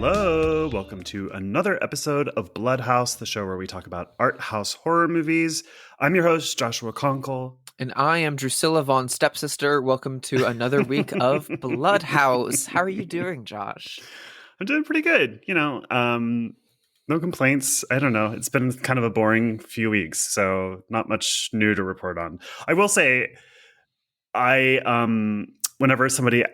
Hello, welcome to another episode of Bloodhaus, the show where we talk about art house horror movies. I'm your host, Joshua Conkel. And I am Drusilla von Stepsister. Welcome to another week of Bloodhaus. How are you doing, Josh? I'm doing pretty good. No complaints. I don't know. It's been kind of a boring few weeks, so not much new to report on. I will say,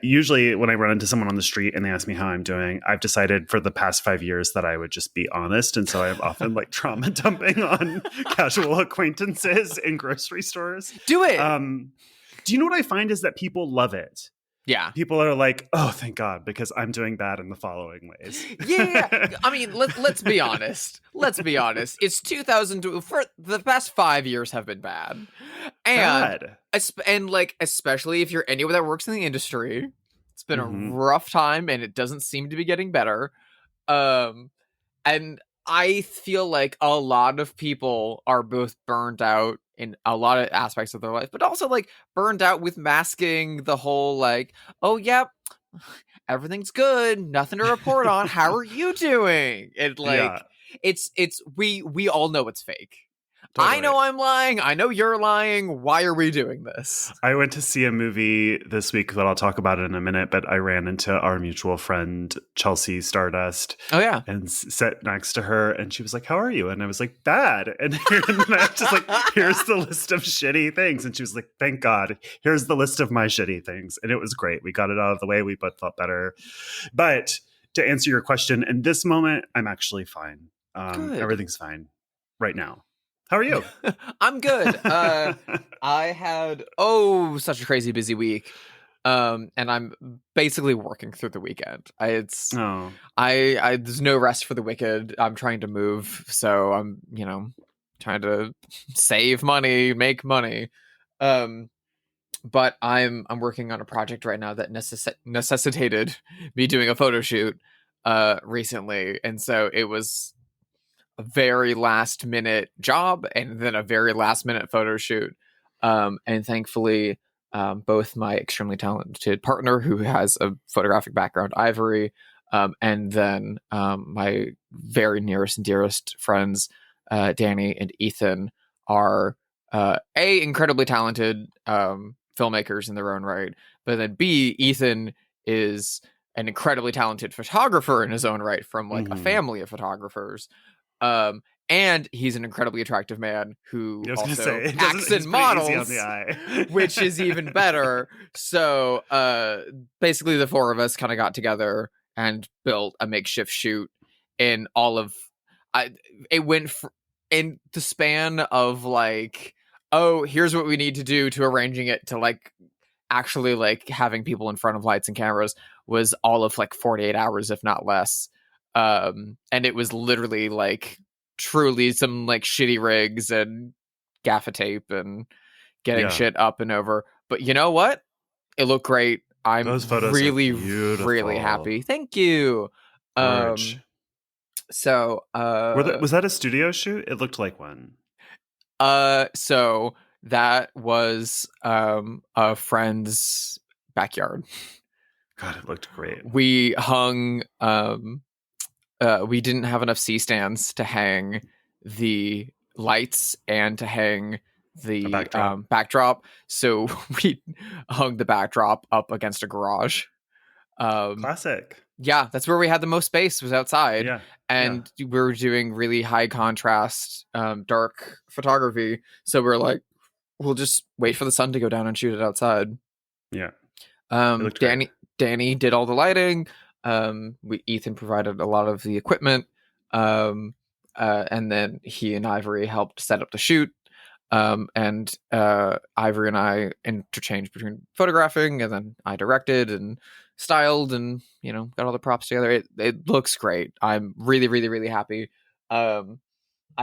usually when I run into someone on the street and they ask me how I'm doing, I've decided for the past 5 years that I would just be honest. And so I'm often like trauma dumping on casual acquaintances in grocery stores. Do it. Do you know what I find is that people love it? Yeah. People are like, oh, thank God, because I'm doing bad in the following ways. Yeah. I mean, let's be honest. Let's be honest. It's 2002. For the past 5 years have been bad. And especially if you're anyone that works in the industry, it's been a rough time and it doesn't seem to be getting better. And I feel like a lot of people are both burned out in a lot of aspects of their life, but also like burned out with masking the whole like, oh yeah, everything's good, nothing to report on. How are you doing? And like, it's we all know it's fake. Totally. I know I'm lying. I know you're lying. Why are we doing this? I went to see a movie this week that I'll talk about in a minute, but I ran into our mutual friend, Chelsea Stardust. Oh, yeah. And sat next to her, and she was like, how are you? And I was like, bad. And then I was just like, here's the list of shitty things. And she was like, thank God. Here's the list of my shitty things. And it was great. We got it out of the way. We both felt better. But to answer your question, in this moment, I'm actually fine. Everything's fine right now. How are you? I'm good. I had such a crazy busy week, and I'm basically working through the weekend. There's no rest for the wicked. I'm trying to move, so I'm trying to save money, make money. But I'm working on a project right now that necessitated me doing a photo shoot recently, and so it was a very last minute job and then a very last minute photo shoot. And thankfully, both my extremely talented partner who has a photographic background, Ivory, and then my very nearest and dearest friends, Danny and Ethan, are incredibly talented filmmakers in their own right. But then B, Ethan is an incredibly talented photographer in his own right from like a family of photographers. And he's an incredibly attractive man who also acts in models, which is even better. So basically the four of us kind of got together and built a makeshift shoot in it went in the span of like, oh, here's what we need to do to arranging it to like actually like having people in front of lights and cameras was all of like 48 hours, if not less. And it was literally like truly some like shitty rigs and gaffer tape and getting shit up and over. But you know what? It looked great. I'm really, really happy. Thank you. So was that a studio shoot? It looked like one. So that was a friend's backyard. God, it looked great. We hung we didn't have enough C-stands to hang the lights and to hang the backdrop. So we hung the backdrop up against a garage. Classic. Yeah, that's where we had the most space, was outside. Yeah. And we were doing really high contrast, dark photography. So we're like, we'll just wait for the sun to go down and shoot it outside. Yeah. Danny did all the lighting. Ethan provided a lot of the equipment, and then he and Ivory helped set up the shoot. And Ivory and I interchanged between photographing, and then I directed and styled, and got all the props together. It looks great. I'm really, really, really happy. I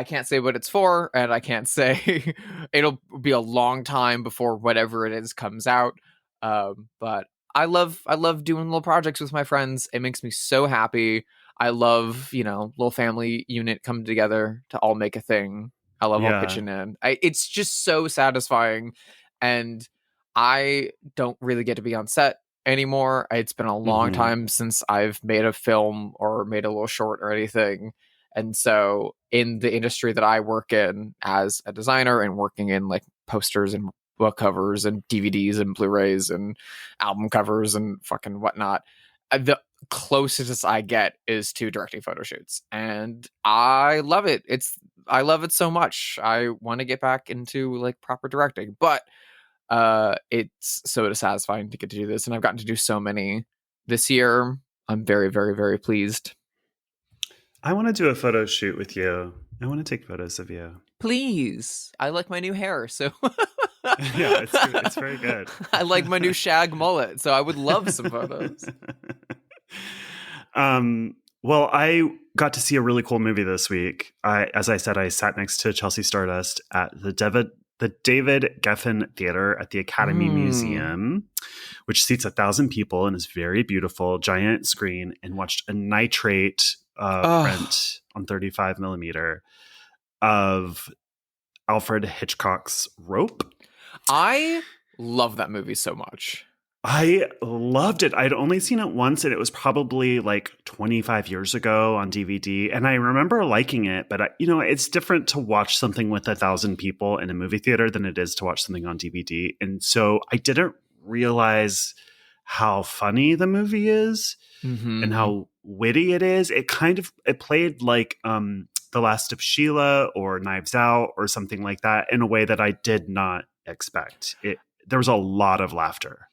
can't say what it's for, and I can't say it'll be a long time before whatever it is comes out. But I love doing little projects with my friends. It makes me so happy. I love, little family unit coming together to all make a thing. I love all pitching in. It's just so satisfying. And I don't really get to be on set anymore. It's been a long time since I've made a film or made a little short or anything. And so in the industry that I work in as a designer and working in like posters and book covers and DVDs and Blu-rays and album covers and fucking whatnot, the closest I get is to directing photo shoots. And I love it. I love it so much. I want to get back into like proper directing, but it's so satisfying to get to do this. And I've gotten to do so many this year. I'm very, very, very pleased. I want to do a photo shoot with you. I want to take photos of you. Please. I like my new hair, so yeah, it's very good. I like my new shag mullet, so I would love some photos. Well, I got to see a really cool movie this week. As I said, I sat next to Chelsea Stardust at the David Geffen Theater at the Academy Museum, which seats 1,000 people and is very beautiful, giant screen, and watched a nitrate print on 35 millimeter of Alfred Hitchcock's Rope. I love that movie so much. I loved it. I'd only seen it once, and it was probably like 25 years ago on DVD. And I remember liking it, but it's different to watch something with 1,000 people in a movie theater than it is to watch something on DVD. And so I didn't realize how funny the movie is and how witty it is. It played like The Last of Sheila or Knives Out or something like that in a way that I did not expect. There was a lot of laughter.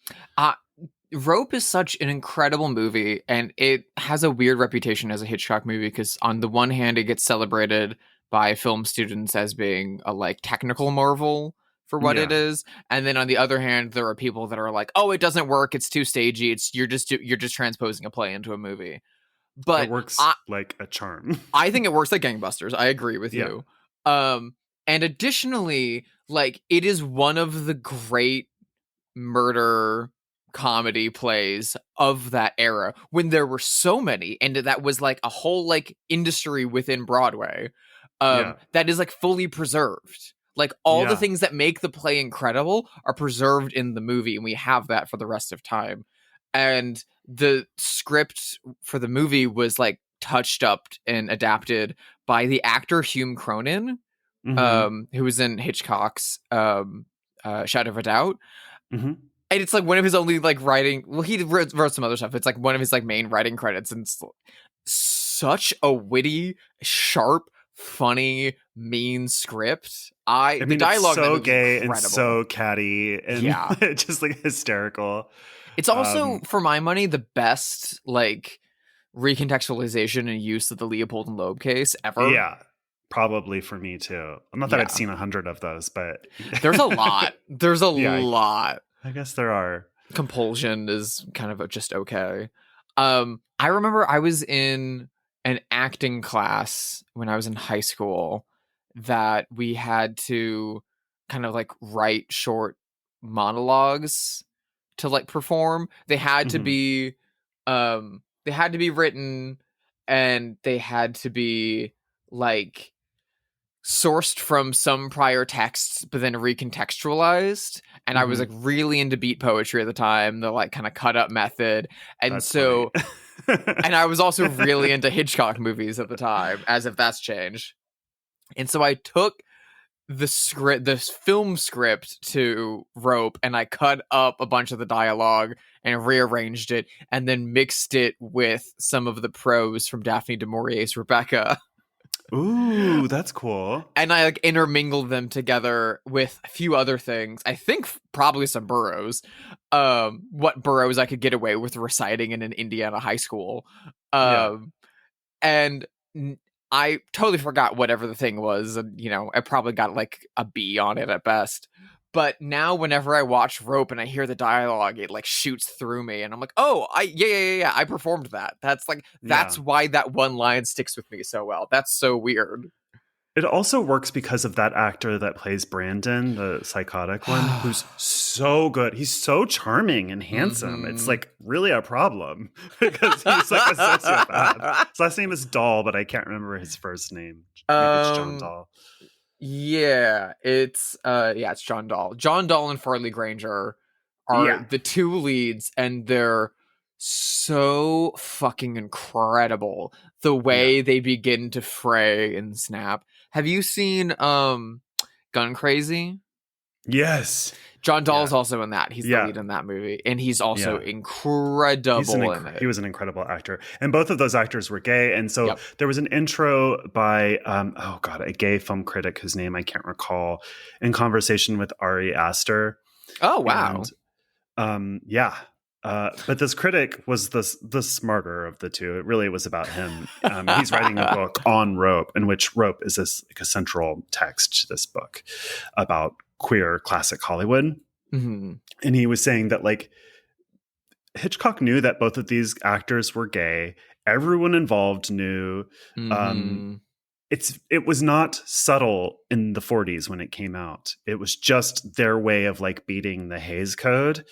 Rope is such an incredible movie, and it has a weird reputation as a Hitchcock movie because on the one hand, it gets celebrated by film students as being a like technical marvel for what it is, and then on the other hand, there are people that are like, "Oh, it doesn't work. It's too stagey. You're just transposing a play into a movie." But it works like a charm. I think it works like gangbusters. I agree with you. And additionally, like it is one of the great murder comedy plays of that era when there were so many, and that was like a whole like industry within Broadway that is like fully preserved. Like all the things that make the play incredible are preserved in the movie, and we have that for the rest of time. And the script for the movie was like touched up and adapted by the actor Hume Cronin, who was in Hitchcock's Shadow of a Doubt. And it's like one of his only like writing. Well, he wrote some other stuff. It's like one of his like main writing credits, and it's such a witty, sharp, funny, mean script. The dialogue it's so gay and so catty and just like hysterical. It's also, for my money, the best like recontextualization and use of the Leopold and Loeb case ever. Yeah, probably for me too. Not that I've seen 100 of those, but there's a lot. There's a lot. I guess there are. Compulsion is kind of just okay. I remember I was in an acting class when I was in high school that we had to kind of like write short monologues to like perform. They had to be written, and they had to be like sourced from some prior texts but then recontextualized. And I was like really into beat poetry at the time, the like kind of cut up method. And that's so and I was also really into Hitchcock movies at the time, as if that's changed. And so I took the film script to Rope, and I cut up a bunch of the dialogue and rearranged it, and then mixed it with some of the prose from Daphne du Maurier's Rebecca. Ooh, that's cool. And I like intermingled them together with a few other things. I think probably some Burroughs. What Burroughs I could get away with reciting in an Indiana high school. And I totally forgot whatever the thing was. And, I probably got like a B on it at best. But now whenever I watch Rope and I hear the dialogue, it like shoots through me. And I'm like, oh, I performed that. That's why that one line sticks with me so well. That's so weird. It also works because of that actor that plays Brandon, the psychotic one, who's so good. He's so charming and handsome. It's like really a problem because he's like a sociopath. His last name is Dahl, but I can't remember his first name. Maybe it's John Dahl. Yeah, it's John Dahl. John Dahl and Farley Granger are the two leads, and they're so fucking incredible. The way they begin to fray and snap. Have you seen Gun Crazy? Yes. John Dahl's also in that. He's the lead in that movie, and he's also incredible in it. He was an incredible actor, and both of those actors were gay. And so there was an intro by a gay film critic whose name I can't recall, in conversation with Ari Aster. Oh wow! And, but this critic was the smarter of the two. It really was about him. He's writing a book on Rope, in which Rope is a central text to this book about queer classic Hollywood. Mm-hmm. And he was saying that like Hitchcock knew that both of these actors were gay. Everyone involved knew. Mm-hmm. It was not subtle in the 40s when it came out. It was just their way of like beating the Hays Code.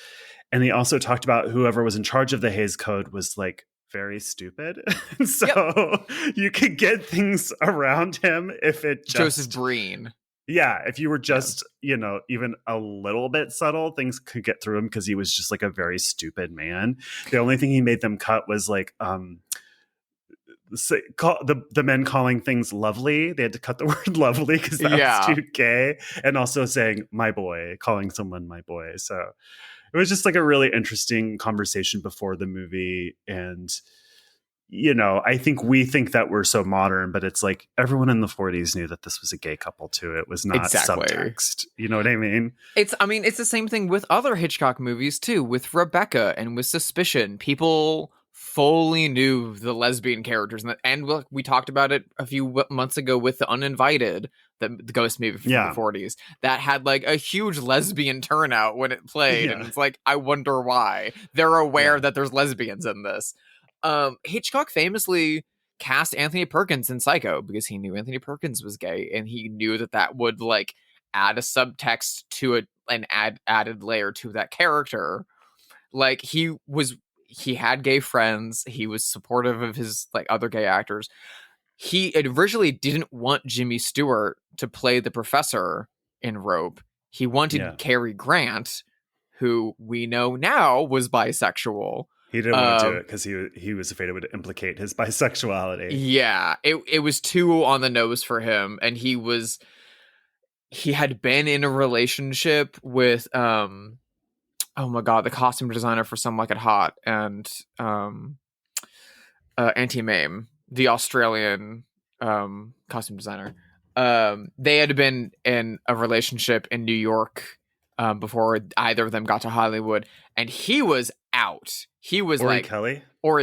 And he also talked about whoever was in charge of the Hays Code was like very stupid. So you could get things around him if it just... Joseph Breen. Yeah, if you were just, even a little bit subtle, things could get through him because he was just like a very stupid man. The only thing he made them cut was like the men calling things lovely. They had to cut the word lovely because that was too gay. And also saying my boy, calling someone my boy. So it was just like a really interesting conversation before the movie. And I think we think that we're so modern, but it's like everyone in the 40s knew that this was a gay couple too. It was not subtext. You know what I mean? It's the same thing with other Hitchcock movies too, with Rebecca and with Suspicion. People fully knew the lesbian characters. And look, we talked about it a few months ago with The Uninvited, the ghost movie from the 40s, that had like a huge lesbian turnout when it played. And it's like, I wonder why. They're aware that there's lesbians in this. Hitchcock famously cast Anthony Perkins in Psycho because he knew Anthony Perkins was gay, and he knew that would like add a subtext to it and added layer to that character. Like he had gay friends. He was supportive of his like other gay actors. He originally didn't want Jimmy Stewart to play the professor in Rope. He wanted Cary Grant, who we know now was bisexual. He didn't want to do it because he was afraid it would implicate his bisexuality. Yeah, it was too on the nose for him, and he had been in a relationship with oh my god, the costume designer for Some Like It Hot and Auntie Mame, the Australian costume designer. They had been in a relationship in New York before either of them got to Hollywood, and he was out. He was Ori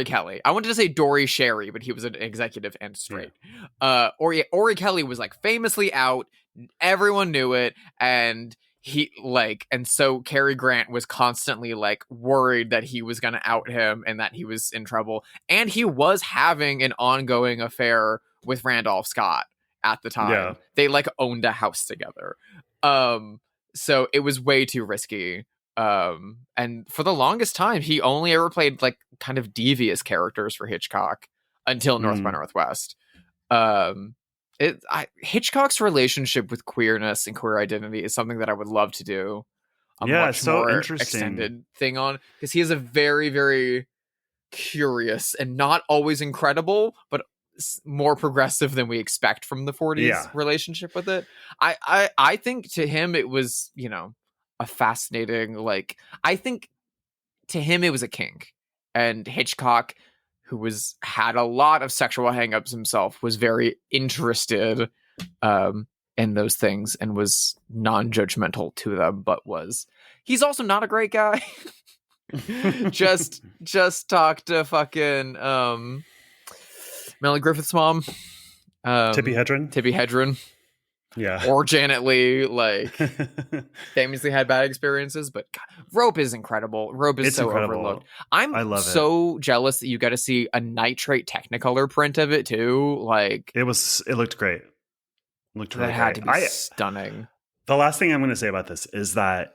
Kelly. I wanted to say Dory Sherry, but he was an executive and straight. Yeah. Ori Kelly was like famously out. Everyone knew it, and so Cary Grant was constantly like worried that he was going to out him and that he was in trouble. And he was having an ongoing affair with Randolph Scott at the time. Yeah. They like owned a house together. So it was way too risky. And for the longest time, he only ever played like kind of devious characters for Hitchcock until North by Northwest. Hitchcock's relationship with queerness and queer identity is something that I would love to do a much more extended thing on, because he is a very, very curious and not always incredible, but more progressive than we expect from the 40s relationship with it. I think to him it was, a fascinating, I think to him it was a kink, and Hitchcock, who had a lot of sexual hangups himself, was very interested in those things and was non-judgmental to them, but he's also not a great guy. just talk to fucking Melanie Griffith's mom, Tippi Hedren. Yeah. Or Janet Leigh, famously had bad experiences, but God, Rope is incredible. Rope is incredible. Overlooked. I love it. Jealous that you got to see a nitrate Technicolor print of it too. It looked great. That had to be stunning. The last thing I'm going to say about this is that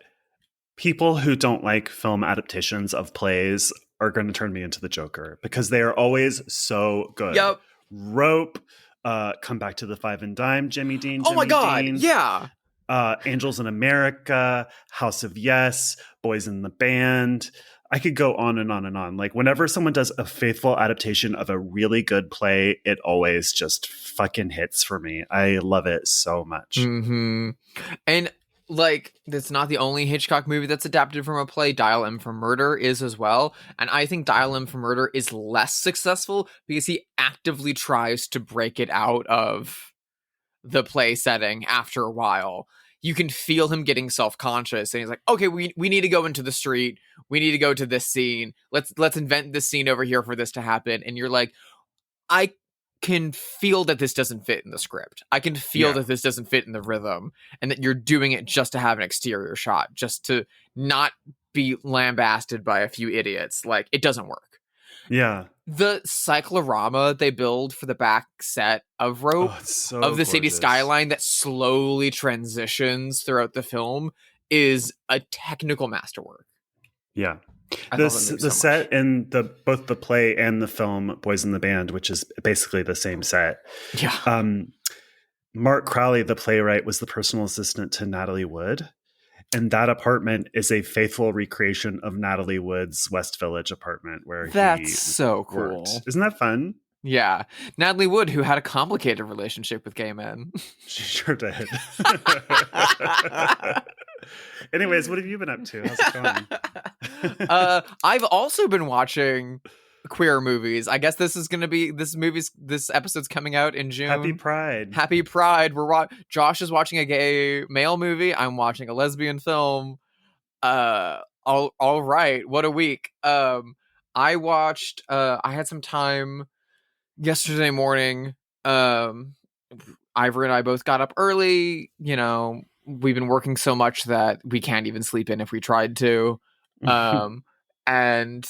people who don't like film adaptations of plays are going to turn me into the Joker, because they are always so good. Yep. Rope. Come Back to the Five and Dime, Jimmy Dean. Oh my God! Dean. Yeah, Angels in America, House of Yes, Boys in the Band. I could go on and on and on. Like whenever someone does a faithful adaptation of a really good play, it always just fucking hits for me. I love it so much. Mm-hmm. And like, that's not the only Hitchcock movie that's adapted from a play. Dial M for Murder is as well. And I think Dial M for Murder is less successful because he actively tries to break it out of the play setting after a while. You can feel him getting self-conscious, and he's like, okay, we need to go into the street. We need to go to this scene. Let's invent this scene over here for this to happen. And you're like, I can feel that this doesn't fit in the script. I can feel that this doesn't fit in the rhythm, and that you're doing it just to have an exterior shot, just to not be lambasted by a few idiots. Like, it doesn't work. Yeah. The cyclorama they build for the back set of Rope of the city skyline that slowly transitions throughout the film is a technical masterwork. Yeah. The set in both the play and the film Boys in the Band, which is basically the same set. Yeah. Mark Crowley, the playwright, was the personal assistant to Natalie Wood. And that apartment is a faithful recreation of Natalie Wood's West Village apartment where That's so cool. Worked. Isn't that fun? Yeah. Natalie Wood, who had a complicated relationship with gay men. She sure did. Anyways, what have you been up to? How's it going? I've also been watching queer movies. I guess this episode's coming out in June. Happy Pride. Happy Pride. Josh is watching a gay male movie. I'm watching a lesbian film. All right. What a week. I watched I had some time yesterday morning. Ivor and I both got up early. You know, we've been working so much that we can't even sleep in if we tried to. And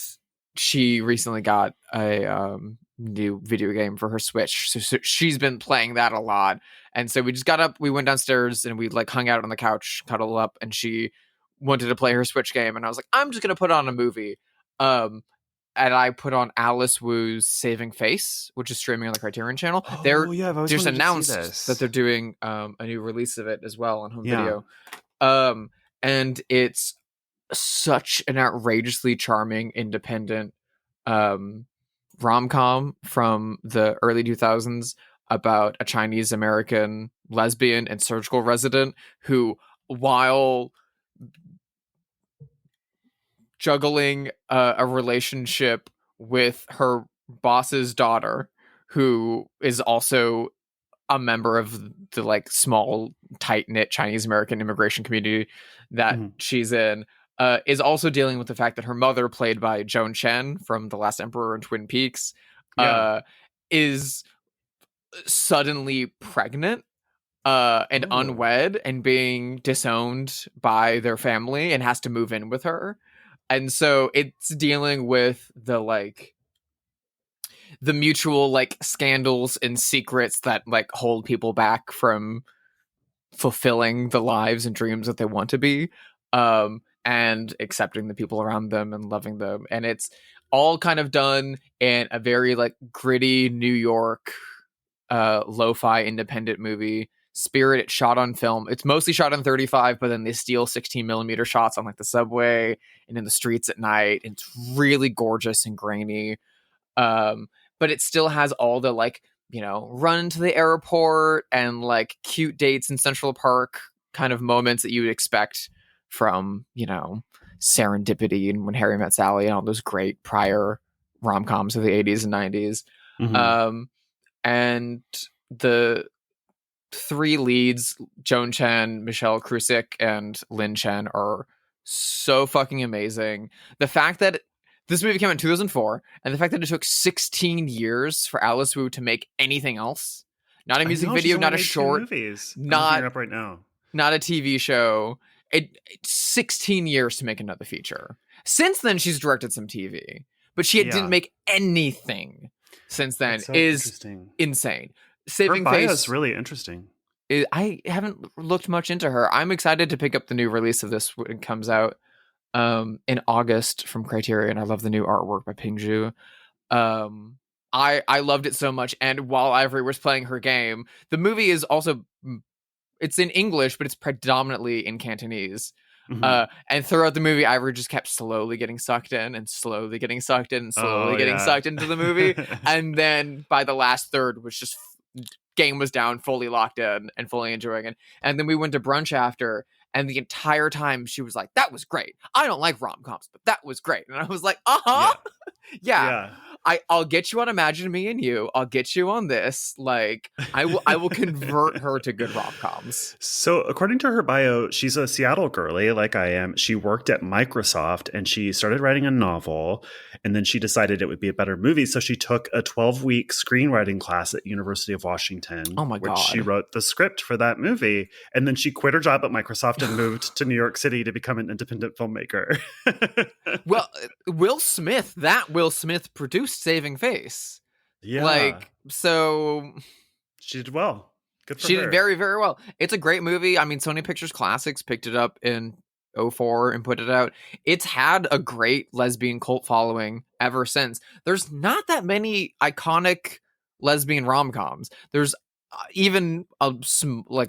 she recently got a new video game for her Switch. So she's been playing that a lot. And so we just got up, we went downstairs and we like hung out on the couch, cuddled up, and she wanted to play her Switch game. And I was like, I'm just going to put on a movie. And I put on Alice Wu's Saving Face, which is streaming on the Criterion Channel. I've just announced that they're doing a new release of it as well on home video. And it's such an outrageously charming, independent rom-com from the early 2000s about a Chinese American lesbian and surgical resident who, while juggling a relationship with her boss's daughter, who is also a member of the like small, tight-knit Chinese American immigration community that she's in, is also dealing with the fact that her mother, played by Joan Chen from The Last Emperor and Twin Peaks, is suddenly pregnant and unwed and being disowned by their family and has to move in with her. And so it's dealing with the mutual like scandals and secrets that like hold people back from fulfilling the lives and dreams that they want to be, and accepting the people around them and loving them. And it's all kind of done in a very like gritty New York lo-fi independent movie spirit. It's shot on film. It's mostly shot on 35, but then they steal 16 millimeter shots on like the subway and in the streets at night. It's really gorgeous and grainy. But it still has all the like, you know, run to the airport and like cute dates in Central Park kind of moments that you would expect from, you know, Serendipity and When Harry Met Sally and all those great prior rom-coms of the 80s and 90s. And the three leads, Joan Chen, Michelle Krusik, and Lin Chen, are so fucking amazing. The fact that this movie came out in 2004, and the fact that it took 16 years for Alice Wu to make anything else, not a music video, not a short, not up right now, not a TV show. It's 16 years to make another feature. Since then, she's directed some TV, but she didn't make anything since then. Is insane. Saving her Face is really interesting. I haven't looked much into her. I'm excited to pick up the new release of this when it comes out in August from Criterion. I love the new artwork by Ping Zhu. I loved it so much. And while Ivory was playing her game, the movie is also it's in English, but it's predominantly in Cantonese. Mm-hmm. And throughout the movie, Ivor just kept slowly getting sucked in and slowly getting sucked in and slowly getting sucked into the movie. And then by the last third was just game was down, fully locked in and fully enjoying it. And then we went to brunch after, and the entire time she was like, that was great. I don't like rom-coms, but that was great. And I was like, yeah. I'll get you on Imagine Me and You. I'll get you on this. Like, I will convert her to good rom-coms. So according to her bio, she's a Seattle girly like I am. She worked at Microsoft and she started writing a novel, and then she decided it would be a better movie. So she took a 12-week screenwriting class at University of Washington. Oh my God. Which she wrote the script for that movie. And then she quit her job at Microsoft and moved to New York City to become an independent filmmaker. Well, Will Smith produced Saving Face. Yeah. Like, so she did well. Good for her. She did very, very well. It's a great movie. I mean, Sony Pictures Classics picked it up in 2004 and put it out. It's had a great lesbian cult following ever since. There's not that many iconic lesbian rom-coms. There's even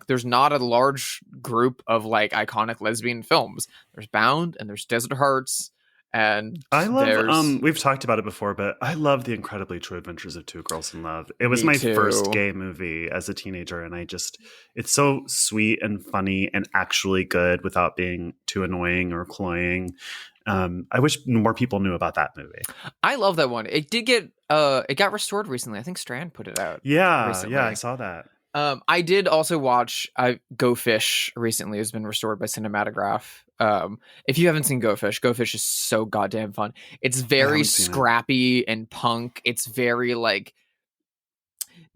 there's not a large group of like iconic lesbian films. There's Bound and there's Desert Hearts. And I love, we've talked about it before, but I love The Incredibly True Adventures of Two Girls in Love. It was my first gay movie as a teenager, and it's so sweet and funny and actually good without being too annoying or cloying. I wish more people knew about that movie. I love that one. It did get, it got restored recently. I think Strand put it out. Yeah, recently. Yeah, I saw that. I did also watch Go Fish recently. Has been restored by Cinematograph. If you haven't seen Go Fish is so goddamn fun. It's very scrappy and punk. It's very like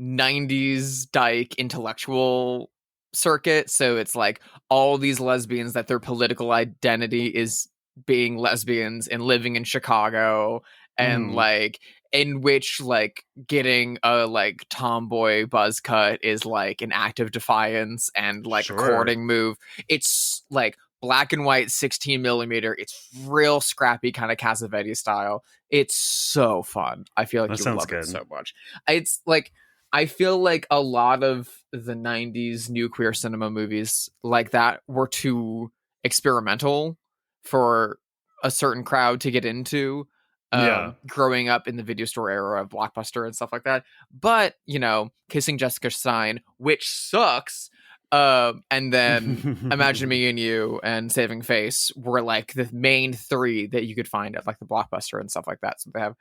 90s dyke intellectual circuit. So it's like all these lesbians that their political identity is being lesbians and living in Chicago, and like in which like getting a like tomboy buzz cut is like an act of defiance and like a courting move. It's like black and white 16 millimeter. It's real scrappy kind of Cassavetes style. It's so fun. I feel like you love it so much. It's like, I feel like a lot of the 90s new queer cinema movies like that were too experimental for a certain crowd to get into. Growing up in the video store era of Blockbuster and stuff like that. But, you know, Kissing Jessica Stein, which sucks, and then Imagine Me and You and Saving Face were like the main three that you could find at like the Blockbuster and stuff like that. So they have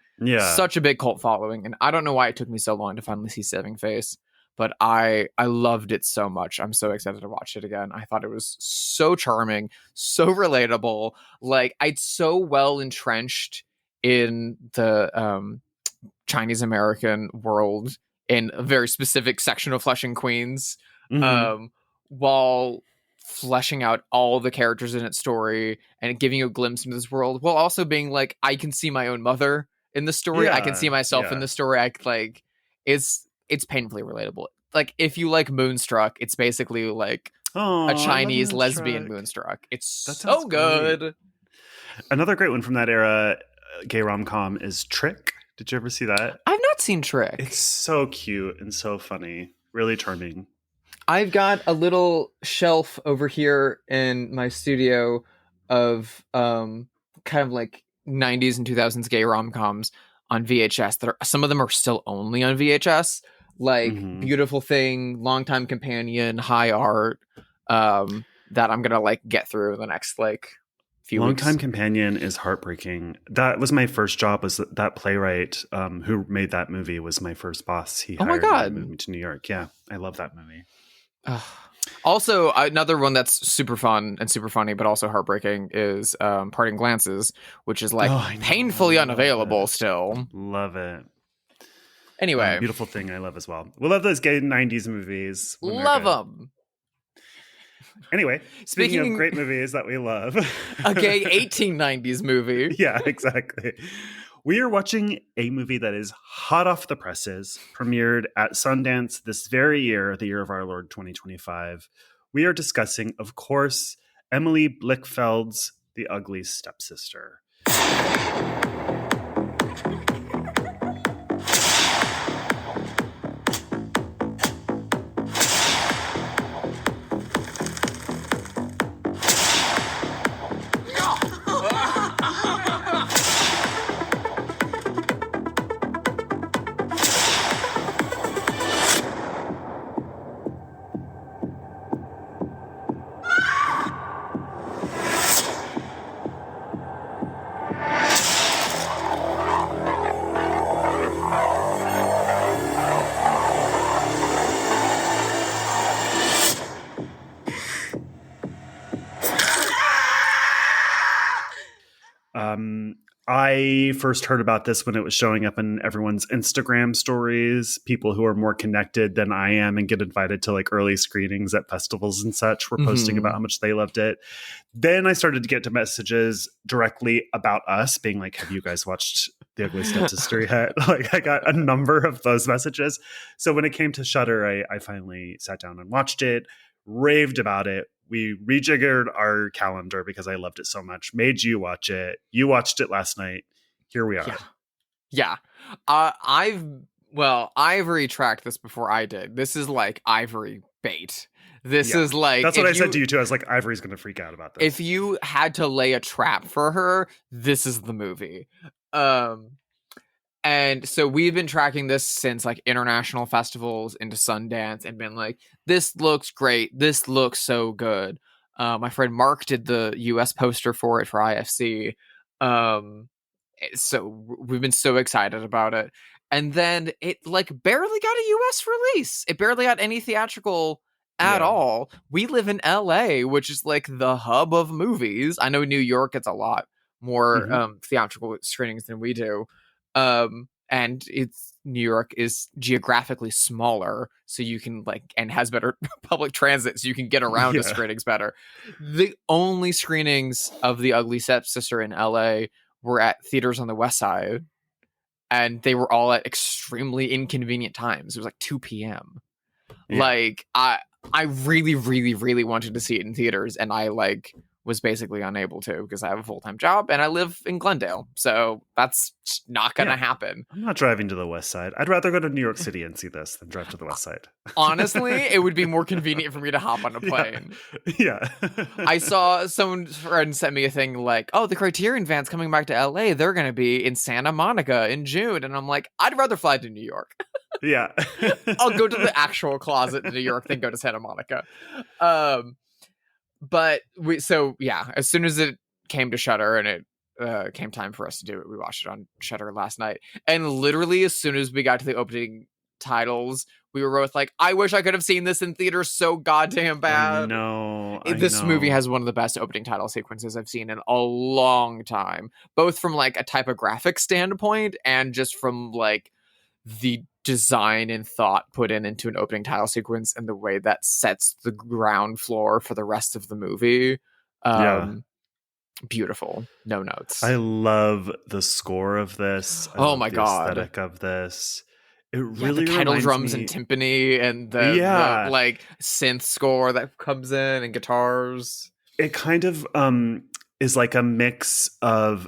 such a big cult following. And I don't know why it took me so long to finally see Saving Face, but I loved it so much. I'm so excited to watch it again. I thought it was so charming, so relatable. Like, I'd so well entrenched in the Chinese American world in a very specific section of Flushing, Queens, while fleshing out all the characters in its story and giving you a glimpse into this world, while also being like, I can see my own mother in the story. I can see myself in the story. I like, it's painfully relatable. Like, if you like Moonstruck, it's basically like a Chinese lesbian Moonstruck. It's so good. Great. Another great one from that era, gay rom-com, is Trick. Did you ever see that? I've not seen Trick. It's so cute and so funny. Really charming. I've got a little shelf over here in my studio of kind of like 90s and 2000s gay rom-coms on VHS. Some of them are still only on VHS. Like Beautiful Thing, Longtime Companion, High Art, that I'm going to like get through the next like few weeks. Longtime Companion is heartbreaking. That was my first job. Was that playwright who made that movie was my first boss. He hired me to move me to New York. Yeah, I love that movie. Also, another one that's super fun and super funny, but also heartbreaking is Parting Glances, which is like painfully unavailable still. Love it. Anyway. Beautiful Thing I love as well. We love those gay 90s movies. Love them. Anyway, speaking of great movies that we love. A gay 1890s movie. Yeah, exactly. We are watching a movie that is hot off the presses, premiered at Sundance this very year, the year of our Lord 2025. We are discussing, of course, Emily Blichfeld's The Ugly Stepsister. I first heard about this when it was showing up in everyone's Instagram stories. People who are more connected than I am and get invited to like early screenings at festivals and such were posting about how much they loved it. Then I started to get to messages directly about us being like, have you guys watched The Ugly Stepsister yet? Like I got a number of those messages. So when it came to Shudder, I finally sat down and watched it, raved about it. We rejiggered our calendar because I loved it so much. Made you watch it. You watched it last night. Here we are. Yeah. Ivory tracked this before I did. This is like Ivory bait. This is like... That's what I said to you too. I was like, Ivory's going to freak out about this. If you had to lay a trap for her, this is the movie. And so we've been tracking this since like international festivals into Sundance and been like, this looks great. This looks so good. My friend Mark did the US poster for it for IFC. So we've been so excited about it. And then it like barely got a US release. It barely got any theatrical at all. We live in LA, which is like the hub of movies. I know New York gets a lot more theatrical screenings than we do. And New York is geographically smaller, so you can like, and has better public transit, so you can get around to screenings better. The only screenings of The Ugly Stepsister in LA were at theaters on the West Side, and they were all at extremely inconvenient times. It was like 2 p.m. Like I really, really, really wanted to see it in theaters, and I like was basically unable to because I have a full-time job and I live in Glendale. So that's not going to happen. I'm not driving to the West Side. I'd rather go to New York City and see this than drive to the West Side. Honestly, it would be more convenient for me to hop on a plane. Yeah. I saw someone friend sent me a thing like, oh, the Criterion van's coming back to LA. They're going to be in Santa Monica in June. And I'm like, I'd rather fly to New York. Yeah. I'll go to the actual closet in New York than go to Santa Monica. But as soon as it came to Shudder and it came time for us to do it, we watched it on Shudder last night. And literally as soon as we got to the opening titles, we were both like, I wish I could have seen this in theaters so goddamn bad. This movie has one of the best opening title sequences I've seen in a long time, both from like a typographic standpoint and just from like the design and thought put into an opening title sequence and the way that sets the ground floor for the rest of the movie. Beautiful. No notes. I love the score of this. Oh my god, aesthetic of this. It really the title drums and timpani and the like synth score that comes in and guitars. It kind of is like a mix of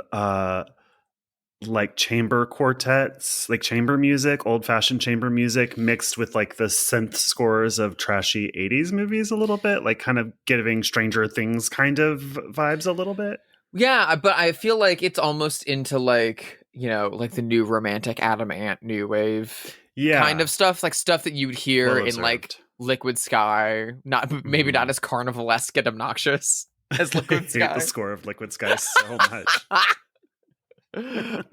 like chamber quartets, like chamber music, old-fashioned chamber music mixed with like the synth scores of trashy 80s movies a little bit, like kind of giving Stranger Things kind of vibes a little bit. Yeah, but I feel like it's almost into like, you know, like the new romantic Adam Ant new wave kind of stuff, like stuff that you would hear in like Liquid Sky, maybe not as carnivalesque and obnoxious as Liquid Sky. I hate the score of Liquid Sky so much. We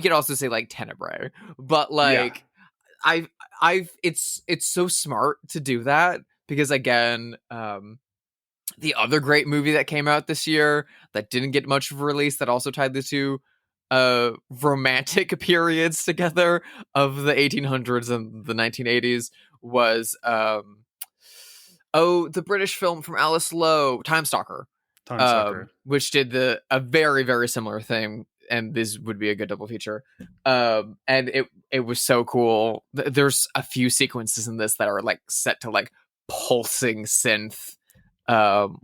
could also say like Tenebrae, but like it's so smart to do that because again, the other great movie that came out this year that didn't get much of a release that also tied the two romantic periods together of the 1800s and the 1980s was the British film from Alice Lowe, Time Stalker. Which did a very, very similar thing, and this would be a good double feature. And it was so cool. There's a few sequences in this that are like set to like pulsing synth, almost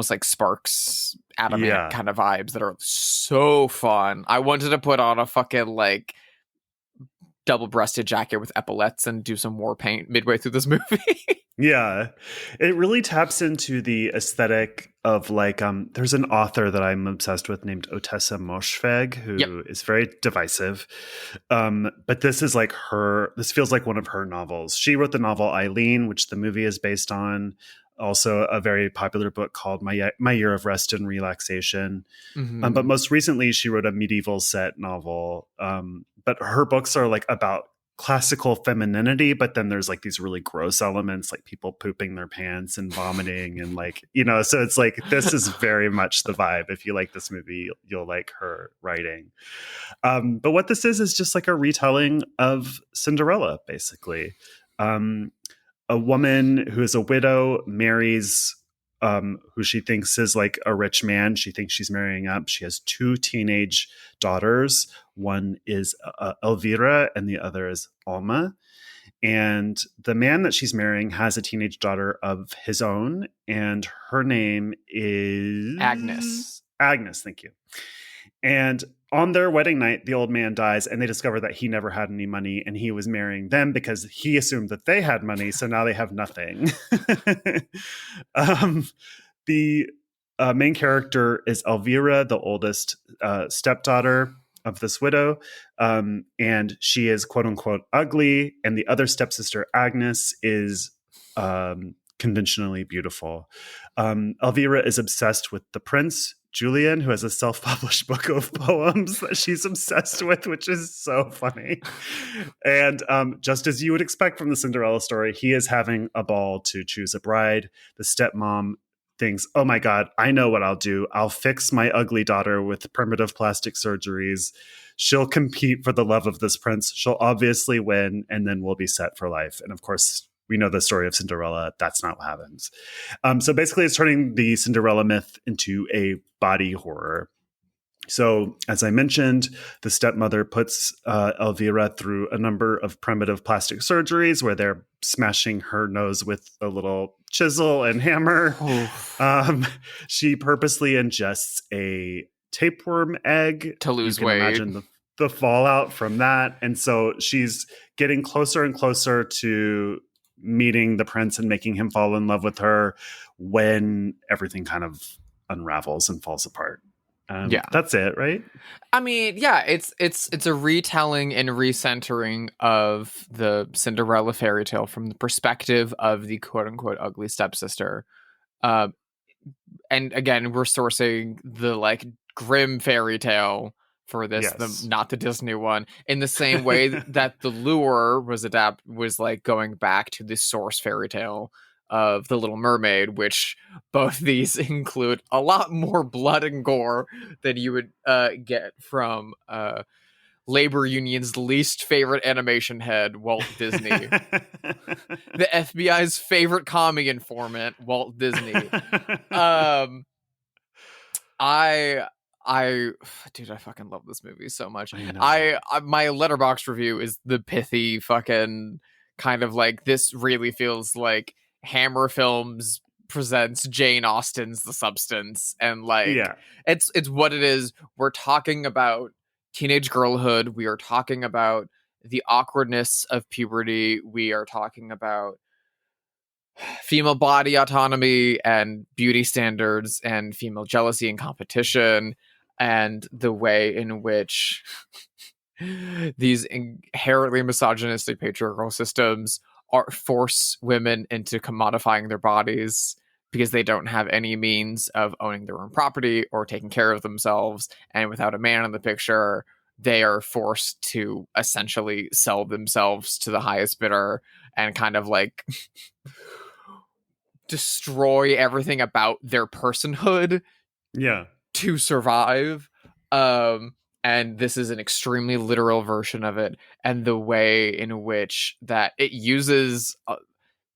like Sparks, Adam Ant kind of vibes that are so fun. I wanted to put on a fucking like double-breasted jacket with epaulettes and do some war paint midway through this movie. Yeah, it really taps into the aesthetic of like, there's an author that I'm obsessed with named Otessa Moshfegh, who is very divisive. But this is like this feels like one of her novels. She wrote the novel Eileen, which the movie is based on. Also a very popular book called My Year of Rest and Relaxation. Mm-hmm. But most recently she wrote a medieval set novel. But her books are like about classical femininity, but then there's like these really gross elements, like people pooping their pants and vomiting and like, you know, so it's like, this is very much the vibe. If you like this movie, you'll like her writing. But what this is just like a retelling of Cinderella, basically. A woman who is a widow marries who she thinks is like a rich man. She thinks she's marrying up. She has 2 teenage daughters. One is Elvira and the other is Alma. And the man that she's marrying has a teenage daughter of his own, and her name is Agnes. Agnes, thank you. And on their wedding night, the old man dies, and they discover that he never had any money, and he was marrying them because he assumed that they had money, so now they have nothing. The main character is Elvira, the oldest stepdaughter of this widow, and she is quote-unquote ugly, and the other stepsister, Agnes, is conventionally beautiful. Elvira is obsessed with the prince, Julian, who has a self-published book of poems that she's obsessed with, which is so funny. And just as you would expect from the Cinderella story, he is having a ball to choose a bride. The stepmom thinks, oh my God, I know what I'll do. I'll fix my ugly daughter with primitive plastic surgeries. She'll compete for the love of this prince. She'll obviously win, and then we'll be set for life. And of course, we know the story of Cinderella. That's not what happens. So basically, it's turning the Cinderella myth into a body horror. So, as I mentioned, the stepmother puts Elvira through a number of primitive plastic surgeries where they're smashing her nose with a little chisel and hammer. She purposely ingests a tapeworm egg to lose weight. Imagine the fallout from that. And so she's getting closer and closer to meeting the prince and making him fall in love with her when everything kind of unravels and falls apart. Yeah, that's it, right? I mean, yeah, it's a retelling and recentering of the Cinderella fairy tale from the perspective of the quote unquote ugly stepsister. And again, we're sourcing the like grim fairy tale for this, yes. Not the Disney one, in the same way that The Lure was like going back to the source fairy tale of The Little Mermaid, which both these include a lot more blood and gore than you would get from labor union's least favorite animation head, Walt Disney. The FBI's favorite commie informant, Walt Disney. Dude, I fucking love this movie so much. I my Letterboxd review is the pithy fucking kind of like, this really feels like Hammer Films presents Jane Austen's The Substance, and like it's what it is. We're talking about teenage girlhood. We are talking about the awkwardness of puberty. We are talking about female body autonomy and beauty standards and female jealousy and competition, and the way in which these inherently misogynistic patriarchal systems force women into commodifying their bodies because they don't have any means of owning their own property or taking care of themselves. And without a man in the picture, they are forced to essentially sell themselves to the highest bidder and kind of like destroy everything about their personhood to survive. And this is an extremely literal version of it, and the way in which that it uses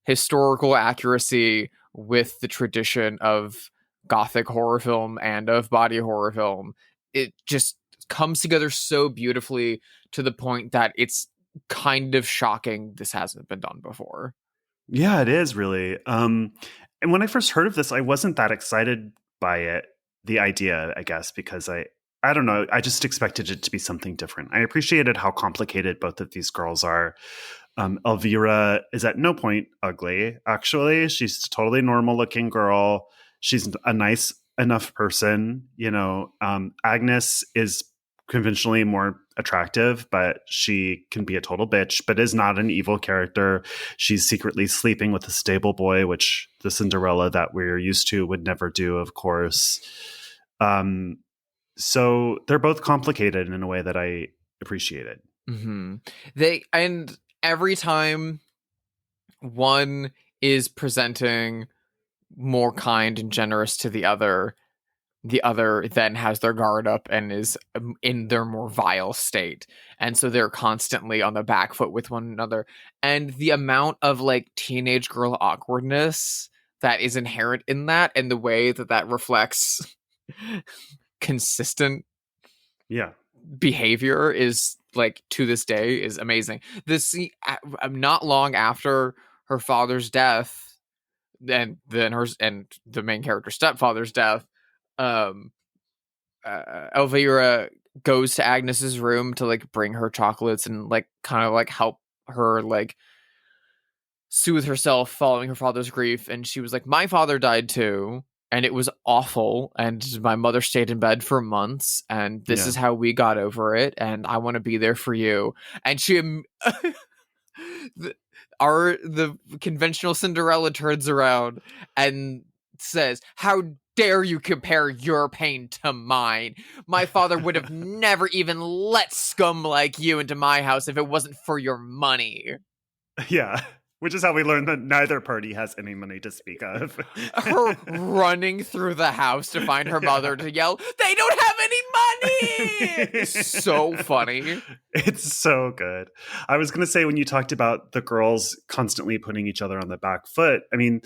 historical accuracy with the tradition of gothic horror film and of body horror film. It just comes together so beautifully to the point that it's kind of shocking this hasn't been done before. Yeah, it is really. And when I first heard of this, I wasn't that excited by it, the idea, I guess, because I don't know. I just expected it to be something different. I appreciated how complicated both of these girls are. Elvira is at no point ugly, actually. She's a totally normal looking girl. She's a nice enough person. You know, Agnes is conventionally more attractive, but she can be a total bitch, but is not an evil character. She's secretly sleeping with a stable boy, which the Cinderella that we're used to would never do, of course. So they're both complicated in a way that I appreciated. Mm-hmm. And every time one is presenting more kind and generous to the other then has their guard up and is in their more vile state. And so they're constantly on the back foot with one another. And the amount of like teenage girl awkwardness that is inherent in that, and the way that reflects consistent behavior is like to this day is amazing. This scene, not long after her father's death, and then the main character's stepfather's death, Elvira goes to Agnes's room to like bring her chocolates and like kind of like help her like soothe herself following her father's grief. And she was like, my father died too, and it was awful, and my mother stayed in bed for months, and this is how we got over it, and I want to be there for you. And she the conventional Cinderella turns around and says, how dare you compare your pain to mine? My father would have never even let scum like you into my house if it wasn't for your money. Yeah, which is how we learn that neither party has any money to speak of. Her running through the house to find her mother to yell, they don't have any money! It's so funny. It's so good. I was going to say, when you talked about the girls constantly putting each other on the back foot, I mean,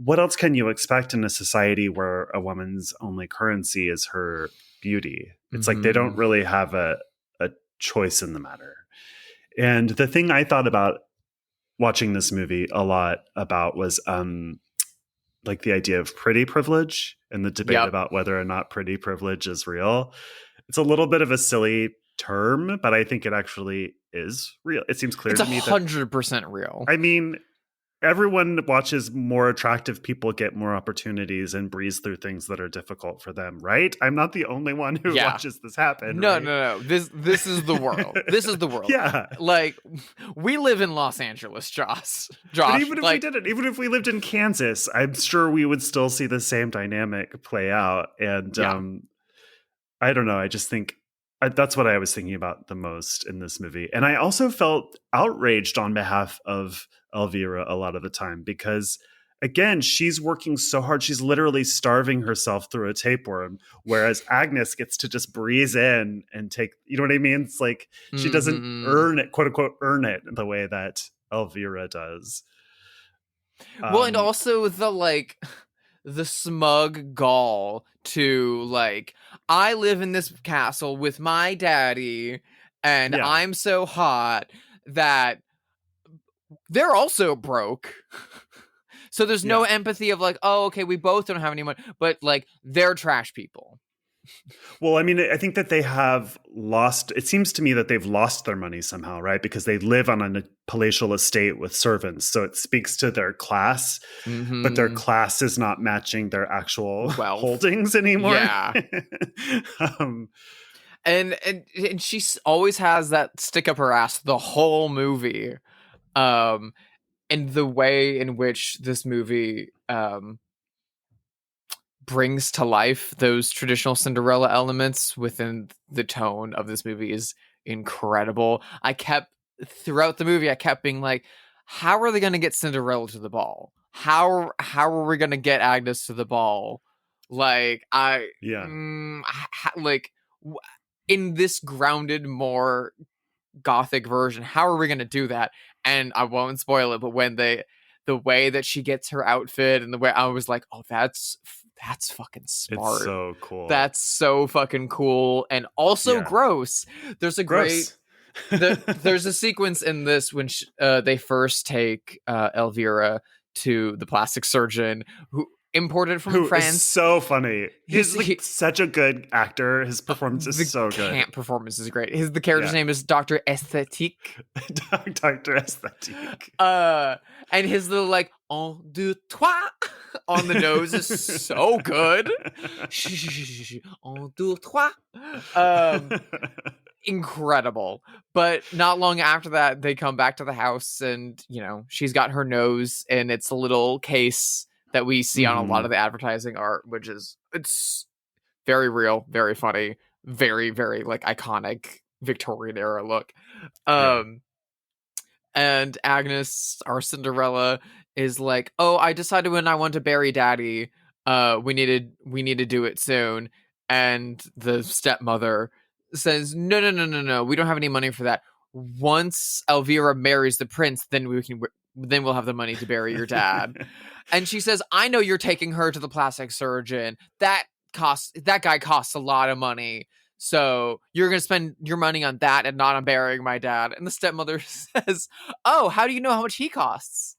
what else can you expect in a society where a woman's only currency is her beauty? It's like they don't really have a choice in the matter. And the thing I thought about watching this movie a lot about was like the idea of pretty privilege and the debate about whether or not pretty privilege is real. It's a little bit of a silly term, but I think it actually is real. It seems clear to me that 100% real. I mean, everyone watches more attractive people get more opportunities and breeze through things that are difficult for them, right? I'm not the only one who watches this happen. No, right? no. This is the world. This is the world. Yeah. Like, we live in Los Angeles, Josh. But even if we didn't, even if we lived in Kansas, I'm sure we would still see the same dynamic play out. And I don't know. I just think that's what I was thinking about the most in this movie. And I also felt outraged on behalf of Elvira a lot of the time, because again, she's working so hard. She's literally starving herself through a tapeworm, whereas Agnes gets to just breeze in and take, you know what I mean? It's like she doesn't earn it, quote unquote, earn it the way that Elvira does. Well, and also the smug gall to like, I live in this castle with my daddy, and I'm so hot that they're also broke. So there's no empathy of like, oh, okay, we both don't have any money, but like they're trash people. Well, I mean, I think that they have lost, it seems to me that they've lost their money somehow, right? Because they live on a palatial estate with servants. So it speaks to their class, but their class is not matching their actual holdings anymore. Yeah. And she always has that stick up her ass the whole movie. And the way in which this movie brings to life those traditional Cinderella elements within the tone of this movie is incredible. Throughout the movie, I kept being like, how are they going to get Cinderella to the ball? How are we going to get Agnes to the ball? Like, in this grounded, more gothic version, how are we going to do that? And I won't spoil it, but when the way that she gets her outfit and the way, I was like, oh, that's fucking smart. It's so cool. That's so fucking cool. And also gross. There's a great there's a sequence in this when they first take Elvira to the plastic surgeon who imported from France. Is so funny. He's like such a good actor. His performance is so good. The performance is great. The character's name is Dr. Esthétique. Dr. Esthétique. And his little like un, deux, trois on the nose is so good. Un, deux, trois. Incredible. But not long after that, they come back to the house, and she's got her nose, and it's a little case that we see on a lot of the advertising art, it's very real, very funny, very, very like iconic Victorian era look. Yeah. And Agnes, our Cinderella, is like, "Oh, I decided when I want to bury Daddy. We need to do it soon." And the stepmother says, "No, no, no, no, no. We don't have any money for that. Once Elvira marries the prince, then we'll have the money to bury your dad." And she says, "I know you're taking her to the plastic surgeon. That guy costs a lot of money. So you're going to spend your money on that and not on burying my dad." And the stepmother says, "Oh, how do you know how much he costs?"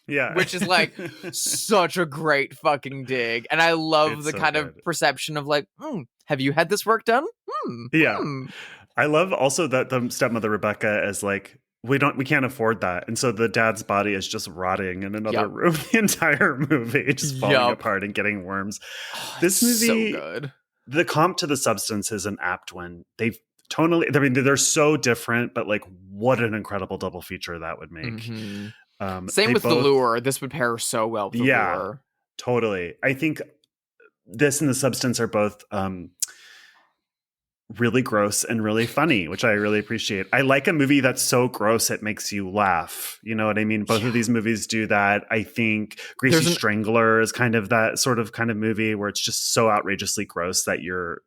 Yeah. Which is like such a great fucking dig. And I love the so kind good. of perception of like, have you had this work done? Yeah. I love also that the stepmother Rebecca is like, we can't afford that. And so the dad's body is just rotting in another room the entire movie, just falling apart and getting worms. This movie, so good. The comp to The Substance is an apt one. They've tonally, I mean, they're so different, but like what an incredible double feature that would make. Mm-hmm. Same with The Lure. This would pair so well with The Lure. Totally. I think this and The Substance are both really gross and really funny, which I really appreciate. I like a movie that's so gross it makes you laugh. You know what I mean? Both of these movies do that. I think Greasy Strangler is kind of that sort of kind of movie where it's just so outrageously gross that you're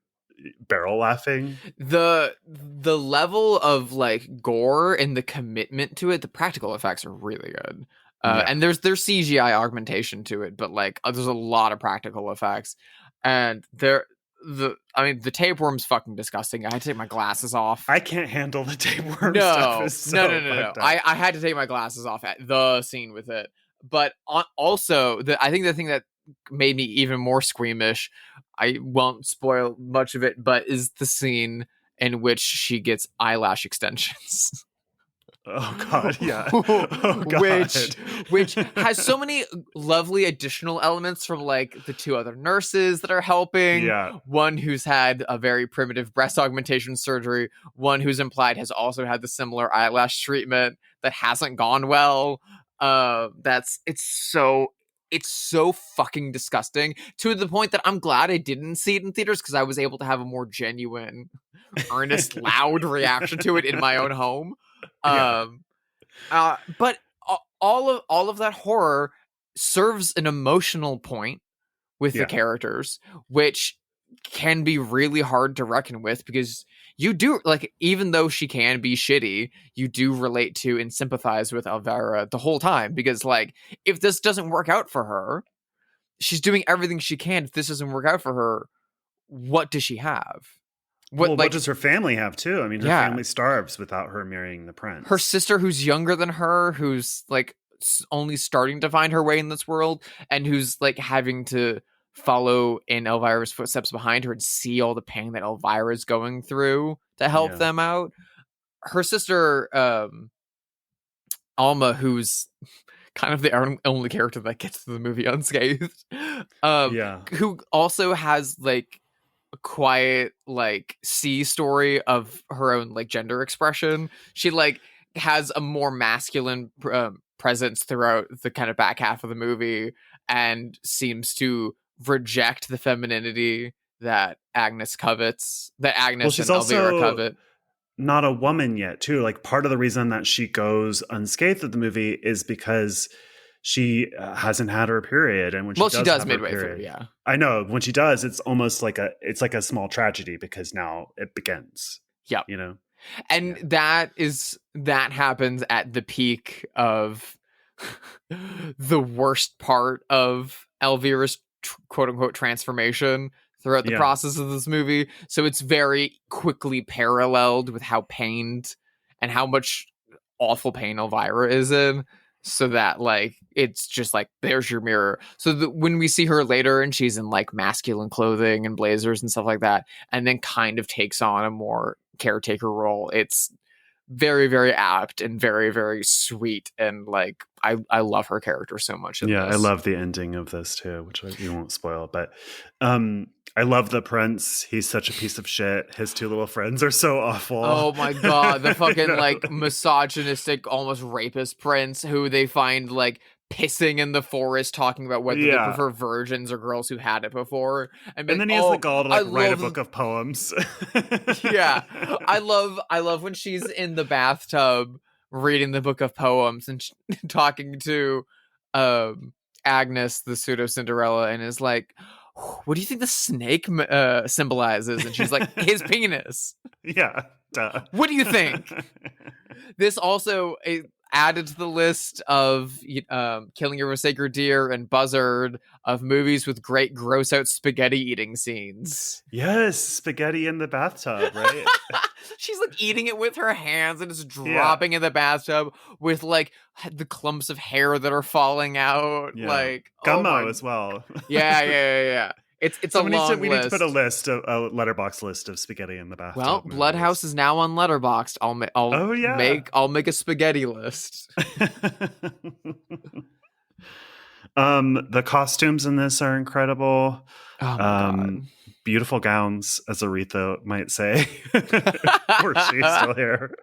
barrel laughing. The level of like gore and the commitment to it, the practical effects are really good. And there's CGI augmentation to it, but like there's a lot of practical effects. And the tapeworm's fucking disgusting. I had to take my glasses off. I can't handle the tapeworm stuff. No. I had to take my glasses off at the scene with it. But also, I think the thing that made me even more squeamish, I won't spoil much of it, but is the scene in which she gets eyelash extensions. Oh God, yeah. Oh, God. Which has so many lovely additional elements from like the two other nurses that are helping. Yeah. One who's had a very primitive breast augmentation surgery. One who's implied has also had the similar eyelash treatment that hasn't gone well. It's so fucking disgusting, to the point that I'm glad I didn't see it in theaters, because I was able to have a more genuine, earnest, loud reaction to it in my own home. But all of that horror serves an emotional point with the characters, which can be really hard to reckon with, because you do, like, even though she can be shitty, you do relate to and sympathize with Elvira the whole time, because like, if this doesn't work out for her, she's doing everything she can. If this doesn't work out for her, what does she have? What does her family have too? I mean, her family starves without her marrying the prince. Her sister, who's younger than her, who's like only starting to find her way in this world, and who's like having to follow in Elvira's footsteps behind her and see all the pain that Elvira is going through to help them out. Her sister, Alma, who's kind of the only character that gets to the movie unscathed, who also has like a quiet like C-story of her own like gender expression. She like has a more masculine presence throughout the kind of back half of the movie, and seems to reject the femininity that Agnes covets, that Agnes and Elvira covet. Not a woman yet too. Like, part of the reason that she goes unscathed of the movie is because she hasn't had her period, and when she does midway through. Yeah, I know, when she does, it's almost like a small tragedy, because now it begins. Yeah, you know, and that happens at the peak of the worst part of Elvira's quote unquote transformation throughout the process of this movie. So it's very quickly paralleled with how pained and how much awful pain Elvira is in. So that like, it's just like, there's your mirror. So when we see her later and she's in like masculine clothing and blazers and stuff like that, and then kind of takes on a more caretaker role, it's very, very apt and very, very sweet. And like, I love her character so much in this. I love the ending of this too, which we won't spoil, but I love the prince. He's such a piece of shit. His two little friends are so awful. Oh my God. The fucking like misogynistic, almost rapist prince who they find like pissing in the forest, talking about whether they prefer virgins or girls who had it before. And then he has the gall to write a book of poems. Yeah. I love when she's in the bathtub reading the book of poems and talking to Agnes, the pseudo Cinderella, and is like, what do you think the snake symbolizes? And she's like, his penis. Yeah, duh. What do you think? This also added to the list of Killing of a Sacred Deer and Buzzard of movies with great gross out spaghetti eating scenes. Yes, spaghetti in the bathtub, right? She's like eating it with her hands and it's dropping in the bathtub with like the clumps of hair that are falling out. Yeah. Like gummo as well. Yeah. It's so a long list. We need to put a letterbox list of spaghetti in the bathtub. Well, movies. Bloodhaus is now on Letterboxd. I'll make a spaghetti list. The costumes in this are incredible. Oh my God. Beautiful gowns, as Aretha might say, or she's still here.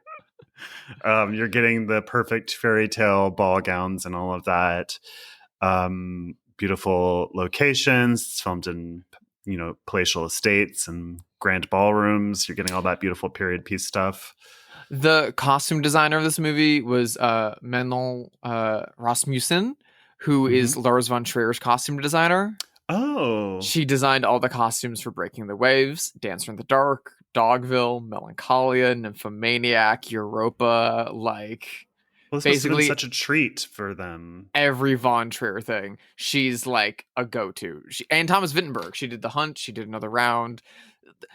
You're getting the perfect fairy tale ball gowns and all of that. Beautiful locations. It's filmed in, palatial estates and grand ballrooms. You're getting all that beautiful period piece stuff. The costume designer of this movie was Menel Rasmussen, who is Lars von Trier's costume designer. Oh. She designed all the costumes for Breaking the Waves, Dancer in the Dark, Dogville, Melancholia, Nymphomaniac, Europa, Well, this basically must have been such a treat for them. Every Von Trier thing. She's like a go-to. And Thomas Vinterberg. She did The Hunt. She did Another Round.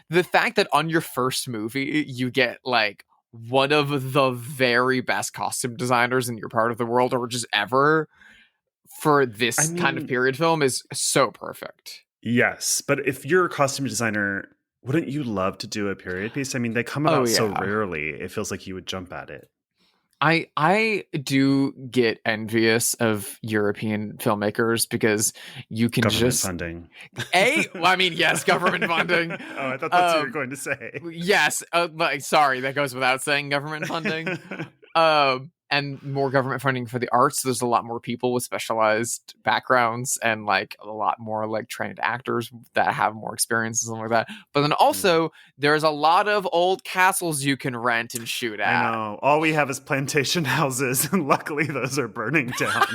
The fact that on your first movie, you get one of the very best costume designers in your part of the world or just ever for this kind of period film is so perfect. Yes. But if you're a costume designer, wouldn't you love to do a period piece? I mean, they come out so rarely. It feels like you would jump at it. I do get envious of European filmmakers because you can government funding. Yes, government funding. Oh, I thought that's what you were going to say. Yes, sorry, that goes without saying. Government funding, and more government funding for the arts. There's a lot more people with specialized backgrounds and a lot more trained actors that have more experience and something like that. But then also there's a lot of old castles you can rent and shoot at. I know. All we have is plantation houses, and luckily those are burning down.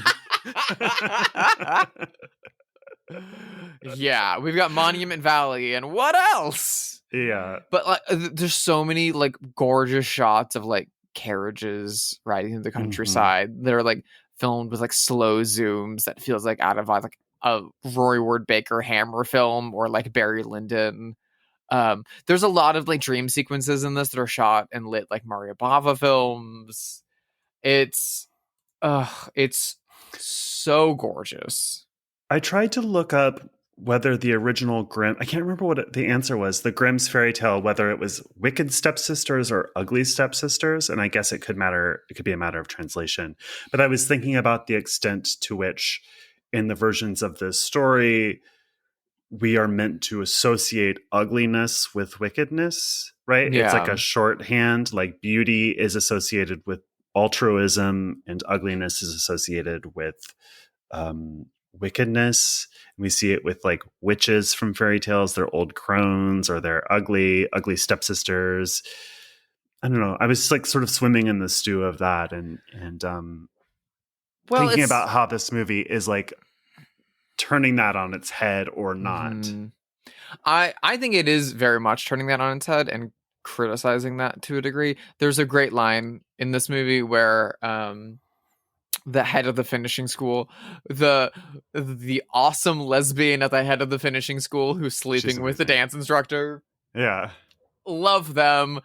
Yeah, we've got Monument Valley, and what else? Yeah. But there's so many gorgeous shots of carriages riding through the countryside that are filmed with slow zooms that feels out of a Roy Ward Baker Hammer film or Barry Lyndon. There's a lot of dream sequences in this that are shot and lit Mario Bava films. It's so gorgeous. I tried to look up whether the original Grimm, I can't remember what the answer was, the Grimm's fairy tale, whether it was Wicked Stepsisters or Ugly Stepsisters. And I guess it could be a matter of translation. But I was thinking about the extent to which in the versions of this story, we are meant to associate ugliness with wickedness, right? Yeah. It's a shorthand, beauty is associated with altruism and ugliness is associated with wickedness. And we see it with witches from fairy tales. They're old crones or they're ugly stepsisters. I don't know. I was sort of swimming in the stew of that and thinking about how this movie is turning that on its head or not. I think it is very much turning that on its head and criticizing that to a degree. There's a great line in this movie where the head of the finishing school, the awesome lesbian at the head of the finishing school who's sleeping with the dance instructor. Yeah. Love them.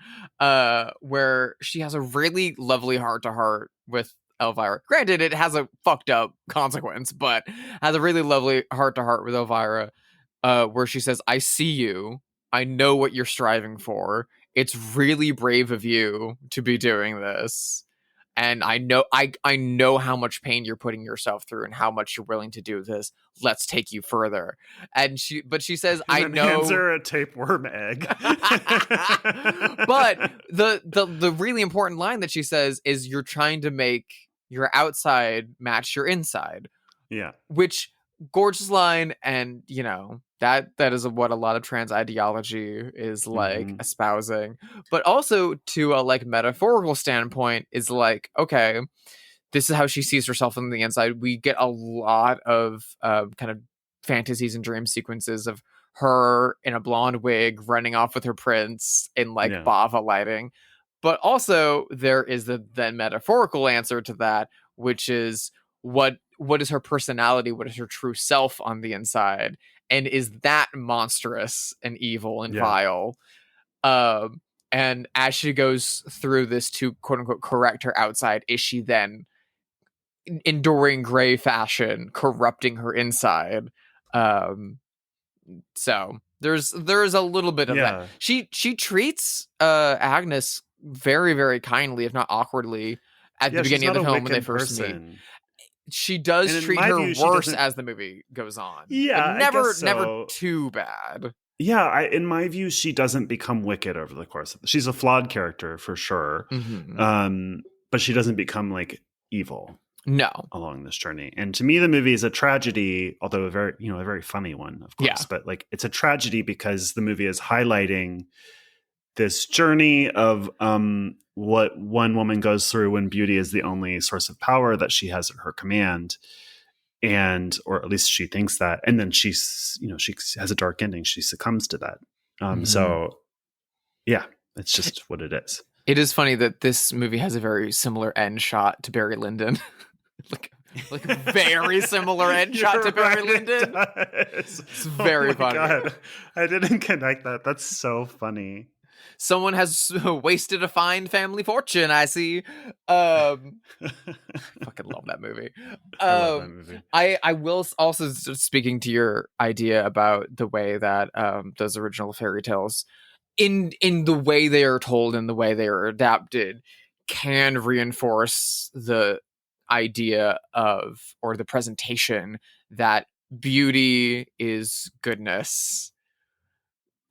Where she has a really lovely heart-to-heart with Elvira. Granted, it has a fucked up consequence, but has a really lovely heart-to-heart with Elvira, where she says, I see you. I know what you're striving for. It's really brave of you to be doing this. And I know how much pain you're putting yourself through and how much you're willing to do this. Let's take you further. And she says, I know. Hands her a tapeworm egg. But the really important line that she says is, you're trying to make your outside match your inside. Yeah. Which, gorgeous line, and that is what a lot of trans ideology is like espousing. But also to a like metaphorical standpoint is like, okay, this is how she sees herself on the inside. We get a lot of kind of fantasies and dream sequences of her in a blonde wig running off with her prince in like bava lighting. But also there is the then metaphorical answer to that, which is what is her personality? What is her true self on the inside? And is that monstrous and evil and vile? And as she goes through this to quote unquote correct her outside, is she then enduring gray fashion corrupting her inside? So there's a little bit of that. She treats Agnes very, very kindly, if not awkwardly, at the beginning of the film when they first meet. She does treat her worse as the movie goes on. Yeah, but never too bad. Yeah, in my view, she doesn't become wicked over the course of she's a flawed character for sure. But she doesn't become like evil. No. Along this journey. And to me, the movie is a tragedy, although a very funny one, of course. But like it's a tragedy because the movie is highlighting this journey of what one woman goes through when beauty is the only source of power that she has at her command. Or at least she thinks that. And then she has a dark ending. She succumbs to that. So yeah, it's just what it is. It is funny that this movie has a very similar end shot to Barry Lyndon. like very similar end shot to Barry Lyndon. It's very funny. God. I didn't connect that. That's so funny. Someone has wasted a fine family fortune, I see. Fucking love that movie. I love that movie. I will also, speaking to your idea about the way that those original fairy tales, in the way they are told and the way they are adapted, can reinforce the idea of, or the presentation that beauty is goodness,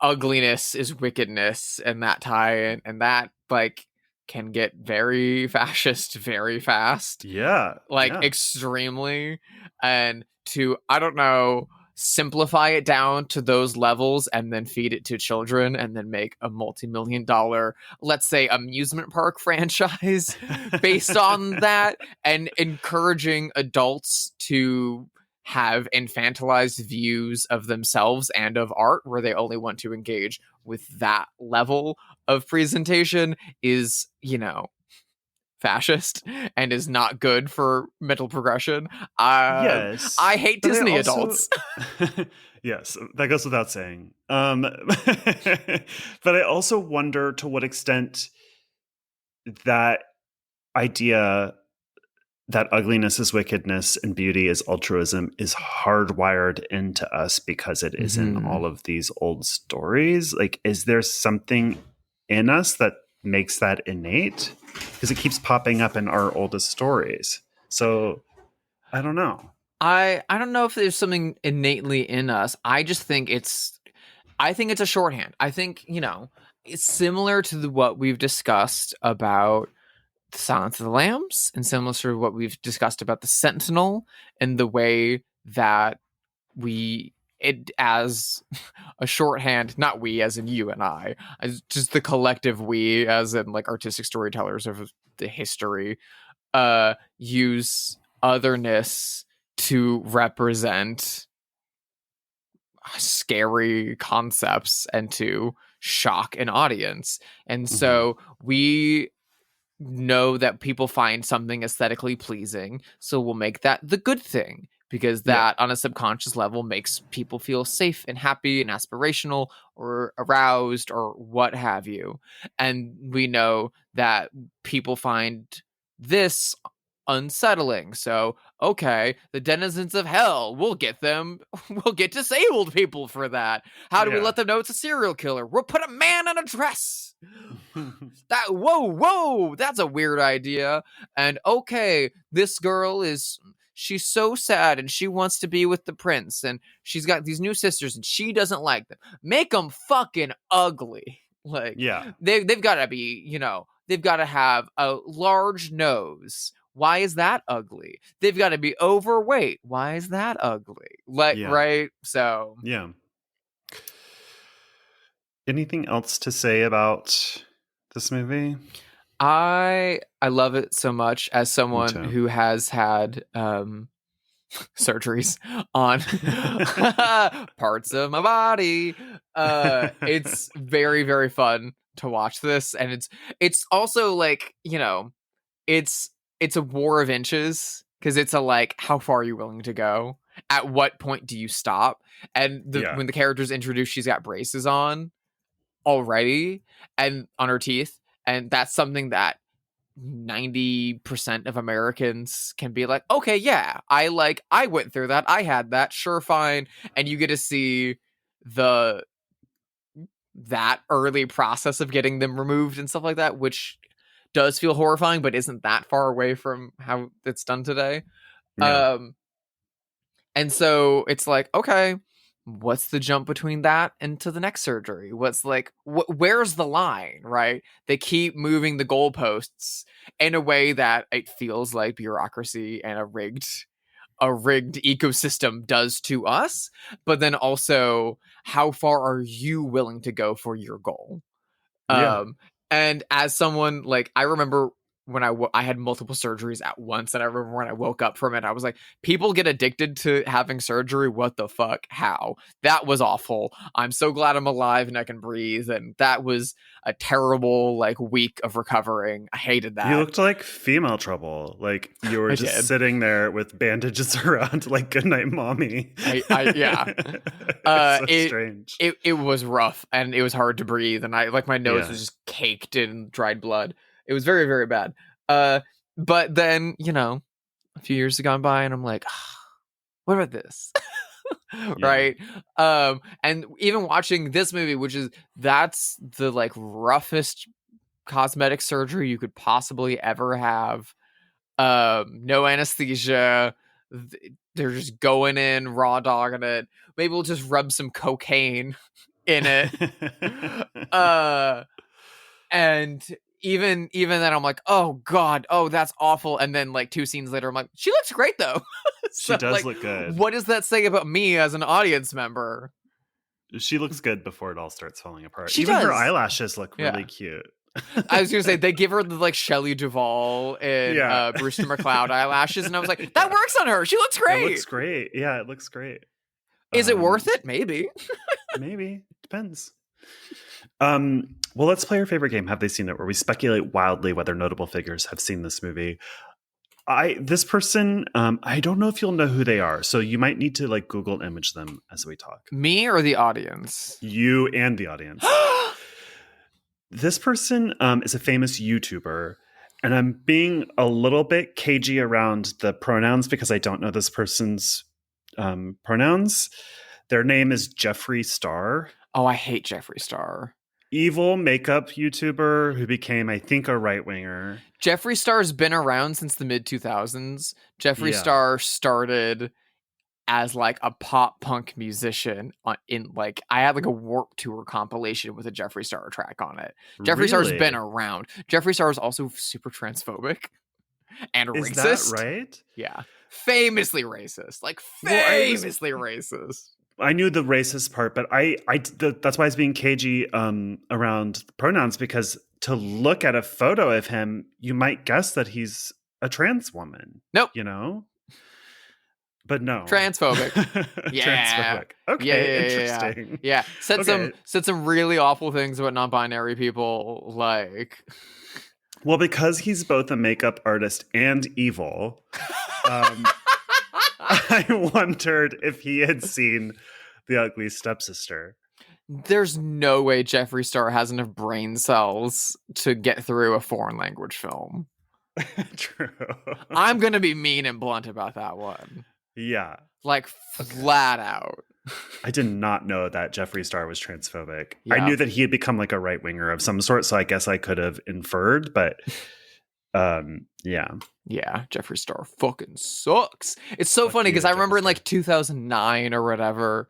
ugliness is wickedness, and that tie and that like can get very fascist very fast. Extremely. And to, I don't know, simplify it down to those levels and then feed it to children and then make a multi-million-dollar, let's say, amusement park franchise based on that, and encouraging adults to have infantilized views of themselves and of art where they only want to engage with that level of presentation is, fascist and is not good for mental progression. Yes. I hate Disney adults. Yes, that goes without saying. But I also wonder to what extent that idea that ugliness is wickedness and beauty is altruism is hardwired into us because it is in all of these old stories. Like, is there something in us that makes that innate? Because it keeps popping up in our oldest stories. So I don't know. I don't know if there's something innately in us. I just think I think it's a shorthand. I think, it's similar to what we've discussed about the Silence of the Lambs, and similar to what we've discussed about the Sentinel, and the way that it as a shorthand, not we as in you and I, as just the collective we as in like artistic storytellers of the history, use otherness to represent scary concepts and to shock an audience. And so we know that people find something aesthetically pleasing, so we'll make that the good thing, because that on a subconscious level makes people feel safe and happy and aspirational or aroused or what have you. And we know that people find this unsettling, so okay, the denizens of hell, we'll get disabled people for that. How do we let them know it's a serial killer? We'll put a man in a dress. That whoa, that's a weird idea. And okay, this girl she's so sad and she wants to be with the prince, and she's got these new sisters and she doesn't like them. Make them fucking ugly. Like, they've got to be, they've got to have a large nose Why is that ugly? They've got to be overweight. Why is that ugly? Like, right? So yeah. Anything else to say about this movie? I love it so much as someone who has had surgeries on parts of my body. It's very, very fun to watch this, and it's also like, you know, it's a war of inches, because it's a like, how far are you willing to go? At what point do you stop? And when the character's introduced, she's got braces on already and on her teeth, and that's something that 90% of Americans can be like, okay, yeah, I went through that, I had that, sure, fine. And you get to see that early process of getting them removed and stuff like that, which does feel horrifying, but isn't that far away from how it's done today. And so it's like, okay, what's the jump between that and to the next surgery? What's like, where's the line, right? They keep moving the goalposts in a way that it feels like bureaucracy and a rigged ecosystem does to us. But then also, how far are you willing to go for your goal? And as someone, like, I remember when I had multiple surgeries at once, and I remember when I woke up from it, I was like, people get addicted to having surgery. What the fuck? How? That was awful. I'm so glad I'm alive and I can breathe. And that was a terrible, like, week of recovering. I hated that. You looked like female trouble. Like, you were just sitting there with bandages around, like, goodnight, mommy. Yeah. So strange. It was rough, and it was hard to breathe, and my nose was just caked in dried blood. It was very, very bad. But then, you know, a few years have gone by, and I'm like, what about this? Right? And even watching this movie, that's the like roughest cosmetic surgery you could possibly ever have. No anesthesia. They're just going in, raw dogging it. Maybe we'll just rub some cocaine in it. And even then, I'm like, oh god, oh, that's awful. And then like 2 scenes later, I'm like, she looks great though. So, she does look good. What does that say about me as an audience member? She looks good before it all starts falling apart. Even her eyelashes look really cute. I was gonna say, they give her the like Shelley Duvall and Brewster McCloud eyelashes, and I was like, that works on her. She looks great. It looks great. Yeah, it looks great. Is it worth it? Maybe. Maybe. Depends. Well, let's play our favorite game, Have They Seen It, where we speculate wildly whether notable figures have seen this movie. This person, I don't know if you'll know who they are, so you might need to like Google image them as we talk. Me or the audience? You and the audience. This person is a famous YouTuber, and I'm being a little bit cagey around the pronouns because I don't know this person's pronouns. Their name is Jeffree Star. Oh, I hate Jeffree Star. Evil makeup YouTuber who became, I think, a right-winger. Jeffree Star's been around since the mid-2000s. Jeffree Star started as like a pop punk musician in like, I had like a Warped Tour compilation with a Jeffree Star track on it. Jeffree Star's been around. Jeffree Star is also super transphobic and racist. Is that right? Yeah. Famously racist. Like famously racist. I knew the racist part, but that's why I was being cagey around pronouns, because to look at a photo of him, you might guess that he's a trans woman. Nope. You know? But no. Transphobic. Yeah. Transphobic. Okay, interesting. Yeah. Said some really awful things about non-binary people, like... Well, because he's both a makeup artist and evil, I wondered if he had seen The Ugly Stepsister. There's no way Jeffree Star has enough brain cells to get through a foreign language film. True. I'm going to be mean and blunt about that one. Yeah. Like, flat out. I did not know that Jeffree Star was transphobic. Yeah. I knew that he had become like a right-winger of some sort, so I guess I could have inferred, but yeah. Yeah, Jeffree Star fucking sucks. It's so funny because I remember in like 2009 or whatever,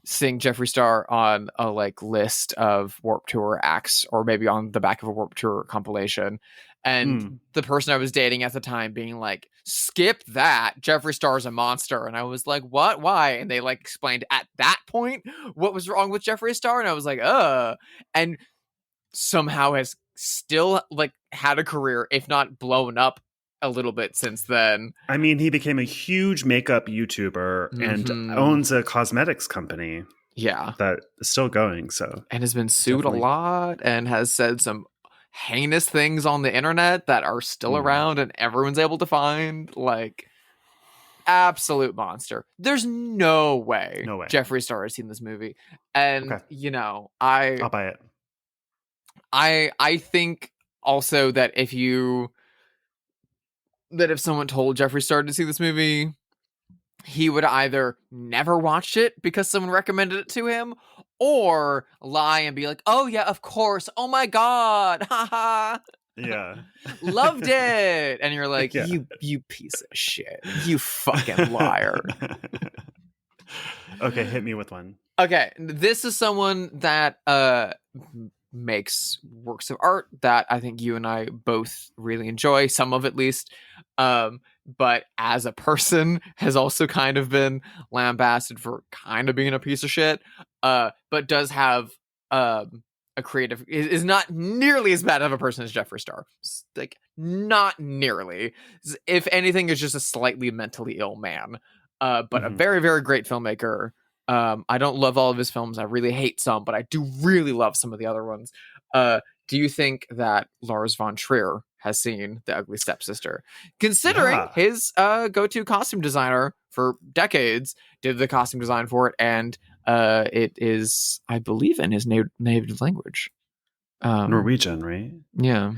seeing Jeffree Star on a like list of Warped Tour acts, or maybe on the back of a Warped Tour compilation, and the person I was dating at the time being like, skip that, Jeffree Star's a monster. And I was like, what? Why? And they like explained at that point what was wrong with Jeffree Star, and I was like, and somehow has still like had a career, if not blown up a little bit since then. I mean, he became a huge makeup YouTuber and owns a cosmetics company. Yeah. That is still going. So, and has been sued a lot and has said some heinous things on the internet that are still around and everyone's able to find. Like, absolute monster. There's no way Jeffree Star has seen this movie. And you know, I'll buy it. I think also that if someone told Jeffree Star to see this movie, he would either never watch it because someone recommended it to him, or lie and be like, oh yeah, of course, oh my god, haha, yeah, loved it. And you're like, you piece of shit, you fucking liar. Okay, hit me with one. Okay, this is someone that makes works of art that I think you and I both really enjoy, some of at least, but as a person has also kind of been lambasted for kind of being a piece of shit, but does have a creative, is not nearly as bad of a person as Jeffree Star. Like, not nearly. If anything, is just a slightly mentally ill man, but a very, very great filmmaker. I don't love all of his films. I really hate some, but I do really love some of the other ones. Do you think that Lars von Trier has seen The Ugly Stepsister? Considering his go-to costume designer for decades did the costume design for it, and it is, I believe, in his native language. Norwegian, right? Yeah.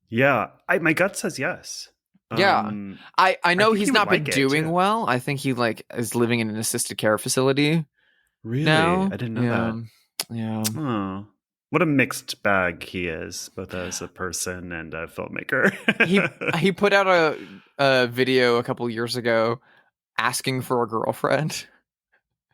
Yeah. My gut says yes. Yeah, I know he's not been doing well. I think he like is living in an assisted care facility. Really? Now. I didn't know that. Yeah. Oh, what a mixed bag he is, both as a person and a filmmaker. he put out a video a couple years ago asking for a girlfriend.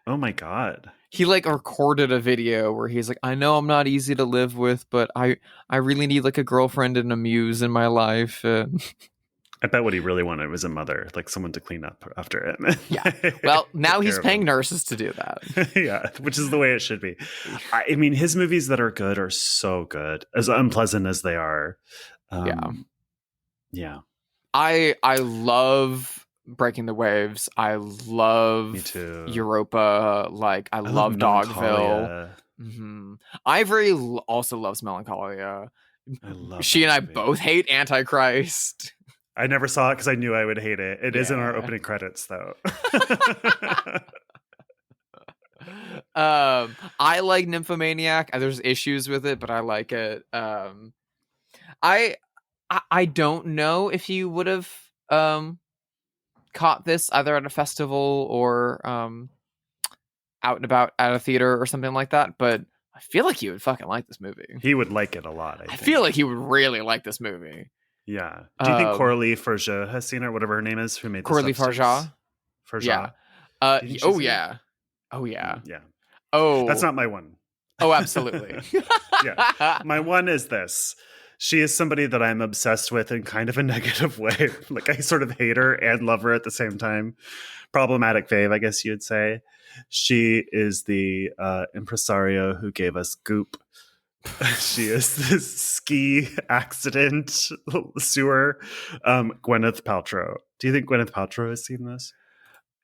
Oh my god. He like recorded a video where he's like, I know I'm not easy to live with, but I really need like a girlfriend and a muse in my life. I bet what he really wanted was a mother, like someone to clean up after him. Yeah. Well, now he's paying nurses to do that. Yeah, which is the way it should be. I mean, his movies that are good are so good, as unpleasant as they are. Yeah. I love Breaking the Waves. I love Me too. Europa. Like, I love Dogville. Ivory also loves Melancholia. I love she and I both hate Antichrist. I never saw it because I knew I would hate it. It is in our opening credits, though. I like Nymphomaniac. There's issues with it, but I like it. I don't know if you would have caught this either at a festival or out and about at a theater or something like that, but I feel like he would fucking like this movie. He would like it a lot, I think. feel like he would really like this movie. Yeah. Do you think Coralie Farja has seen it, whatever her name is, who made Coralie Farja? Yeah. Oh, yeah. Oh, yeah. Yeah. Oh. That's not my one. Oh, absolutely. Yeah. My one is this. She is somebody that I'm obsessed with in kind of a negative way. Like, I sort of hate her and love her at the same time. Problematic fave, I guess you'd say. She is the impresario who gave us Goop. She is this ski accident sewer. Gwyneth Paltrow. Do you think Gwyneth Paltrow has seen this?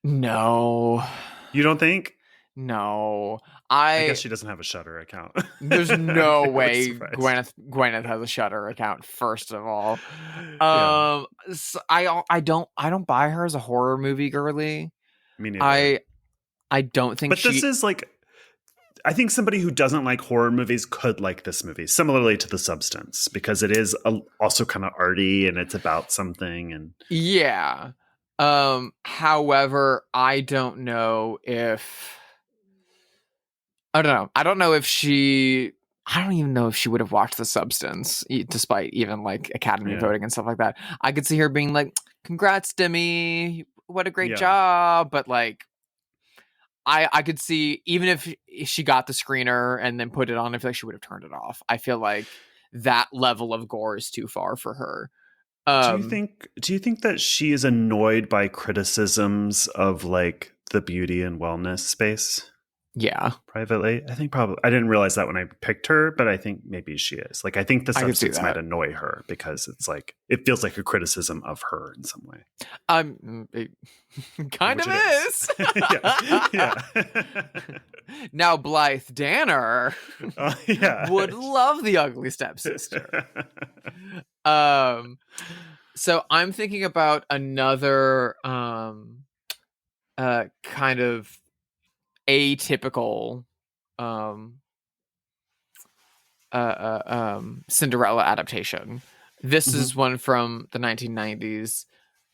No. You don't think? No. I guess she doesn't have a Shudder account. There's no way Gwyneth has a Shudder account, first of all. So I don't buy her as a horror movie girly. Me neither. I don't think this is like, I think somebody who doesn't like horror movies could like this movie, similarly to The Substance, because it is also kind of arty and it's about something. And yeah. However, I don't know if I don't know if she. I don't even know if she would have watched The Substance, despite even like Academy voting and stuff like that. I could see her being like, "Congrats, Demi! What a great job!" But like, I could see, even if she got the screener and then put it on, I feel like she would have turned it off. I feel like that level of gore is too far for her. Do you think that she is annoyed by criticisms of like the beauty and wellness space? Yeah. Privately, I think probably. I didn't realize that when I picked her, but I think maybe she is. Like, I think the substance might annoy her because it's like it feels like a criticism of her in some way. It kind of is. Yeah. Now Blythe Danner would love the ugly stepsister. So I'm thinking about another kind of atypical Cinderella adaptation. This is one from the 1990s.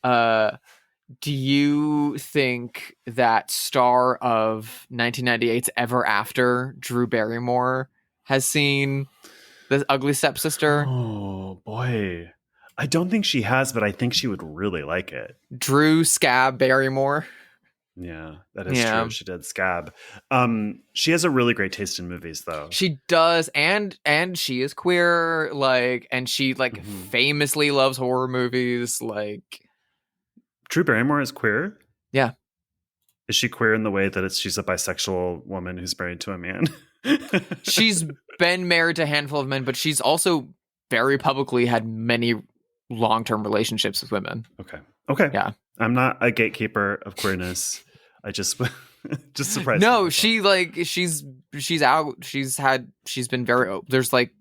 Do you think that star of 1998's Ever After, Drew Barrymore, has seen The Ugly Stepsister? Oh boy, I don't think she has, but I think she would really like it. Drew Scab Barrymore. Yeah, that is true. She did Scab. She has a really great taste in movies, though. She does, and she is queer, like, and she like famously loves horror movies. Like, Drew Barrymore is queer. Yeah. Is she queer in the way that she's a bisexual woman who's married to a man? She's been married to a handful of men, but she's also very publicly had many long-term relationships with women. Okay. Yeah. I'm not a gatekeeper of queerness. I just surprised. No, she like she's out. She's been very open. There's like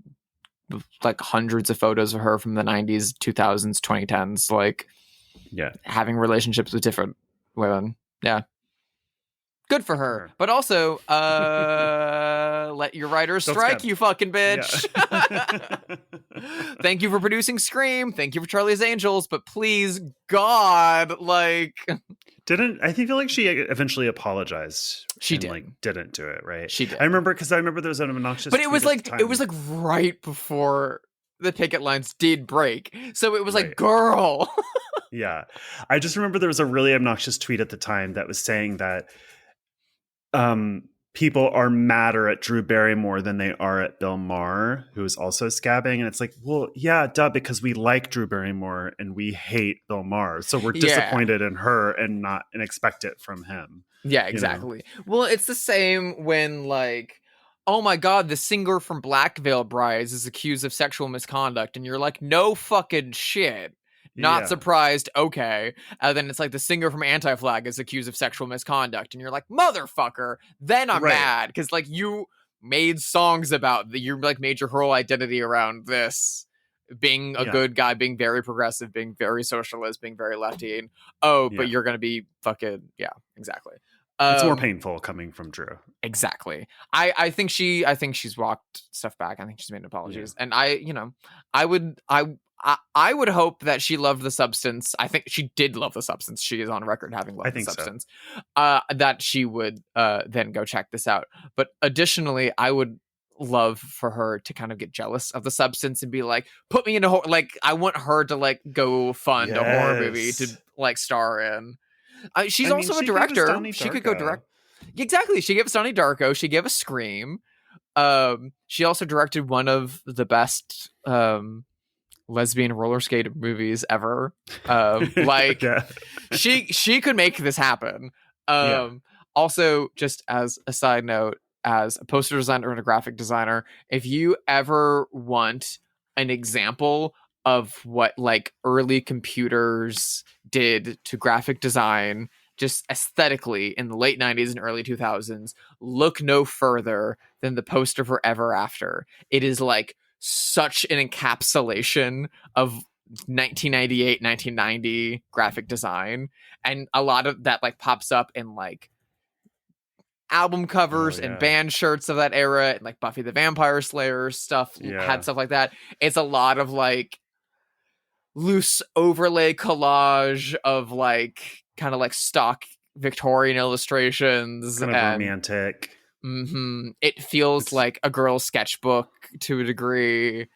hundreds of photos of her from the 90s, 2000s, 2010s, like having relationships with different women. Yeah. Good for her. But also, let your writers strike, you fucking bitch. Yeah. Thank you for producing Scream. Thank you for Charlie's Angels. But please, God, like... I feel like she eventually apologized. She did. Like, didn't do it, right? She did. I remember there was an obnoxious... But it was like right before the picket lines did break. So it was like, girl. Yeah. I just remember there was a really obnoxious tweet at the time that was saying that people are madder at Drew Barrymore than they are at Bill Maher, who is also scabbing. And it's like, well, yeah, duh, because we like Drew Barrymore and we hate Bill Maher. So we're disappointed in her and expect it from him. Yeah, exactly. You know? Well, it's the same when like, oh my God, the singer from Black Veil Brides is accused of sexual misconduct. And you're like, no fucking shit. Not surprised, okay. And then it's like the singer from Anti-Flag is accused of sexual misconduct. And you're like, motherfucker. Then I'm mad. Because like you made songs about you like made your whole identity around this. Being a good guy, being very progressive, being very socialist, being very lefty. And but you're going to be fucking, exactly. It's more painful coming from Drew. Exactly. I think she's walked stuff back. I think she's made apologies. And I would hope that she loved The Substance. I think she did love The Substance. She is on record having loved The Substance. So. That she would then go check this out. But additionally, I would love for her to kind of get jealous of The Substance and be like, put me in a horror. Like, I want her to like go fund a horror movie to like star in. She's also a director. She could go direct. Exactly. She gave us Donnie Darko. She gave us Scream. She also directed one of the best lesbian roller skate movies ever. She could make this happen. Also, just as a side note, as a poster designer and a graphic designer, if you ever want an example of what like early computers did to graphic design just aesthetically in the late 90s and early 2000s, look no further than the poster for Ever After. It is like such an encapsulation of 1998, 1990 graphic design. And a lot of that like pops up in like album covers and band shirts of that era, and like Buffy the Vampire Slayer stuff had stuff like that. It's a lot of like loose overlay collage of like kind of like stock Victorian illustrations, kind of romantic. It feels like a girl's sketchbook to a degree.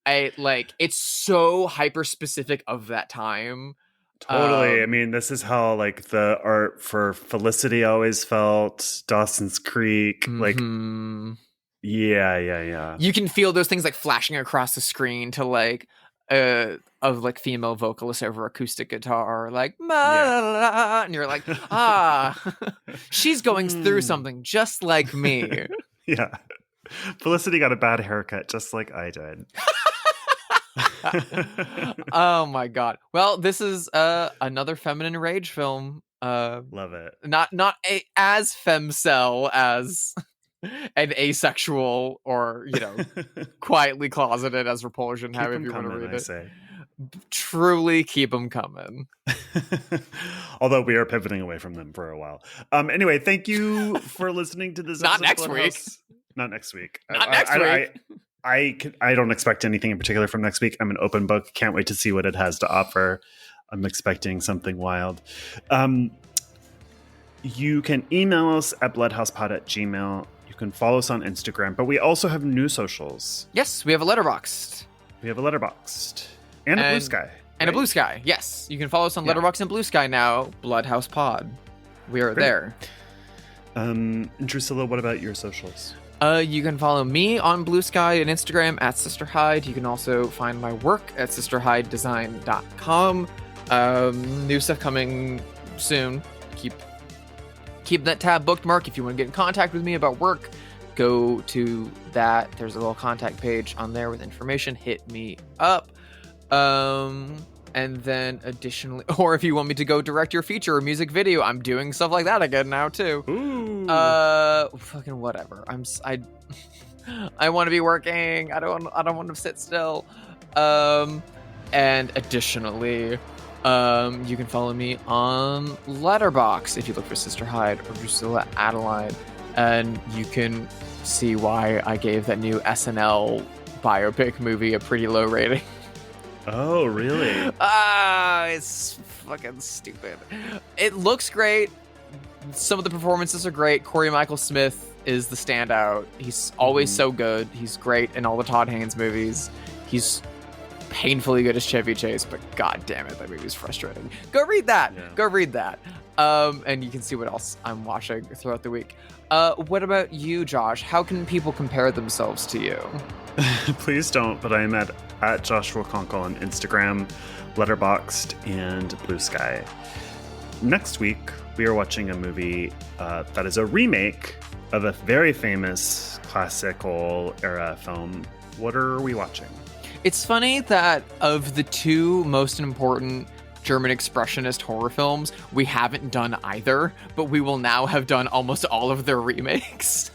It's so hyper specific of that time. Totally. I mean, this is how like the art for Felicity always felt. Dawson's Creek, like, yeah. You can feel those things like flashing across the screen to like of like female vocalists over acoustic guitar, like and you're like, she's going through something just like me. Yeah. Felicity got a bad haircut just like I did. Oh my god. Well, this is another feminine rage film. Love it. Not as femcel as an asexual or, you know, quietly closeted as Repulsion have, if you want to read it. Say. Truly keep them coming. Although we are pivoting away from them for a while. Anyway, thank you for listening to this. Not next week. Not next week. Not next week. I don't expect anything in particular from next week. I'm an open book. Can't wait to see what it has to offer. I'm expecting something wild. You can email us at bloodhousepod@gmail.com. You can follow us on Instagram, but we also have new socials. Yes, we have a Letterboxd. And a Blue Sky. Right? And a Blue Sky, yes. You can follow us on Letterboxd and Blue Sky now. Bloodhouse Pod. We are there. Drusilla, what about your socials? You can follow me on Blue Sky and Instagram at Sister Hyde. You can also find my work at sisterhydedesign.com. New stuff coming soon. Keep that tab bookmark. If you want to get in contact with me about work, go to that. There's a little contact page on there with information. Hit me up. And then additionally, or if you want me to go direct your feature or music video, I'm doing stuff like that again now too. Ooh. Fucking whatever. I want to be working. I don't want to sit still. And additionally, you can follow me on Letterboxd if you look for Sister Hyde or Drusilla Adeline, and you can see why I gave that new SNL biopic movie a pretty low rating. Oh, really? It's fucking stupid. It looks great. Some of the performances are great. Corey Michael Smith is the standout. He's always so good. He's great in all the Todd Haynes movies. He's painfully good as Chevy Chase, but god damn it, that movie's frustrating. Go read that. Yeah. Go read that. And you can see what else I'm watching throughout the week. What about you, Josh? How can people compare themselves to you? Please don't, but I am at Joshua Conkel on Instagram, Letterboxd, and Blue Sky. Next week, we are watching a movie that is a remake of a very famous classical era film. What are we watching? It's funny that of the two most important German expressionist horror films, we haven't done either, but we will now have done almost all of their remakes.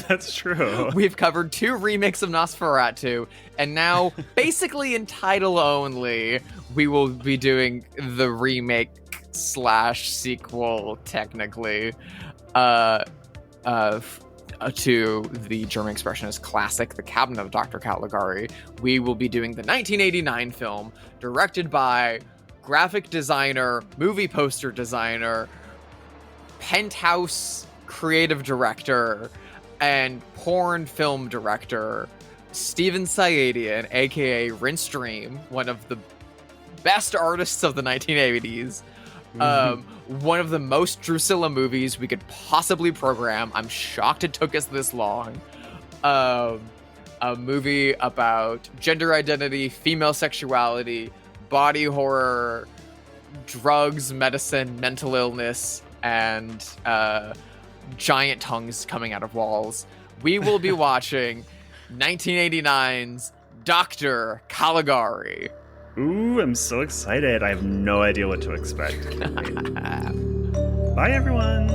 That's true. We've covered 2 remakes of Nosferatu, and now, basically in title only, we will be doing the remake / sequel, technically, to the German expressionist classic, The Cabinet of Dr. Caligari. We will be doing the 1989 film, directed by graphic designer, movie poster designer, Penthouse creative director, and porn film director, Steven Sayedian, aka Rinse Dream, one of the best artists of the 1980s. One of the most Drusilla movies we could possibly program. I'm shocked it took us this long. A movie about gender identity, female sexuality, body horror, drugs, medicine, mental illness, and giant tongues coming out of walls. We will be watching 1989's Dr. Caligari. Ooh, I'm so excited. I have no idea what to expect. Bye, everyone.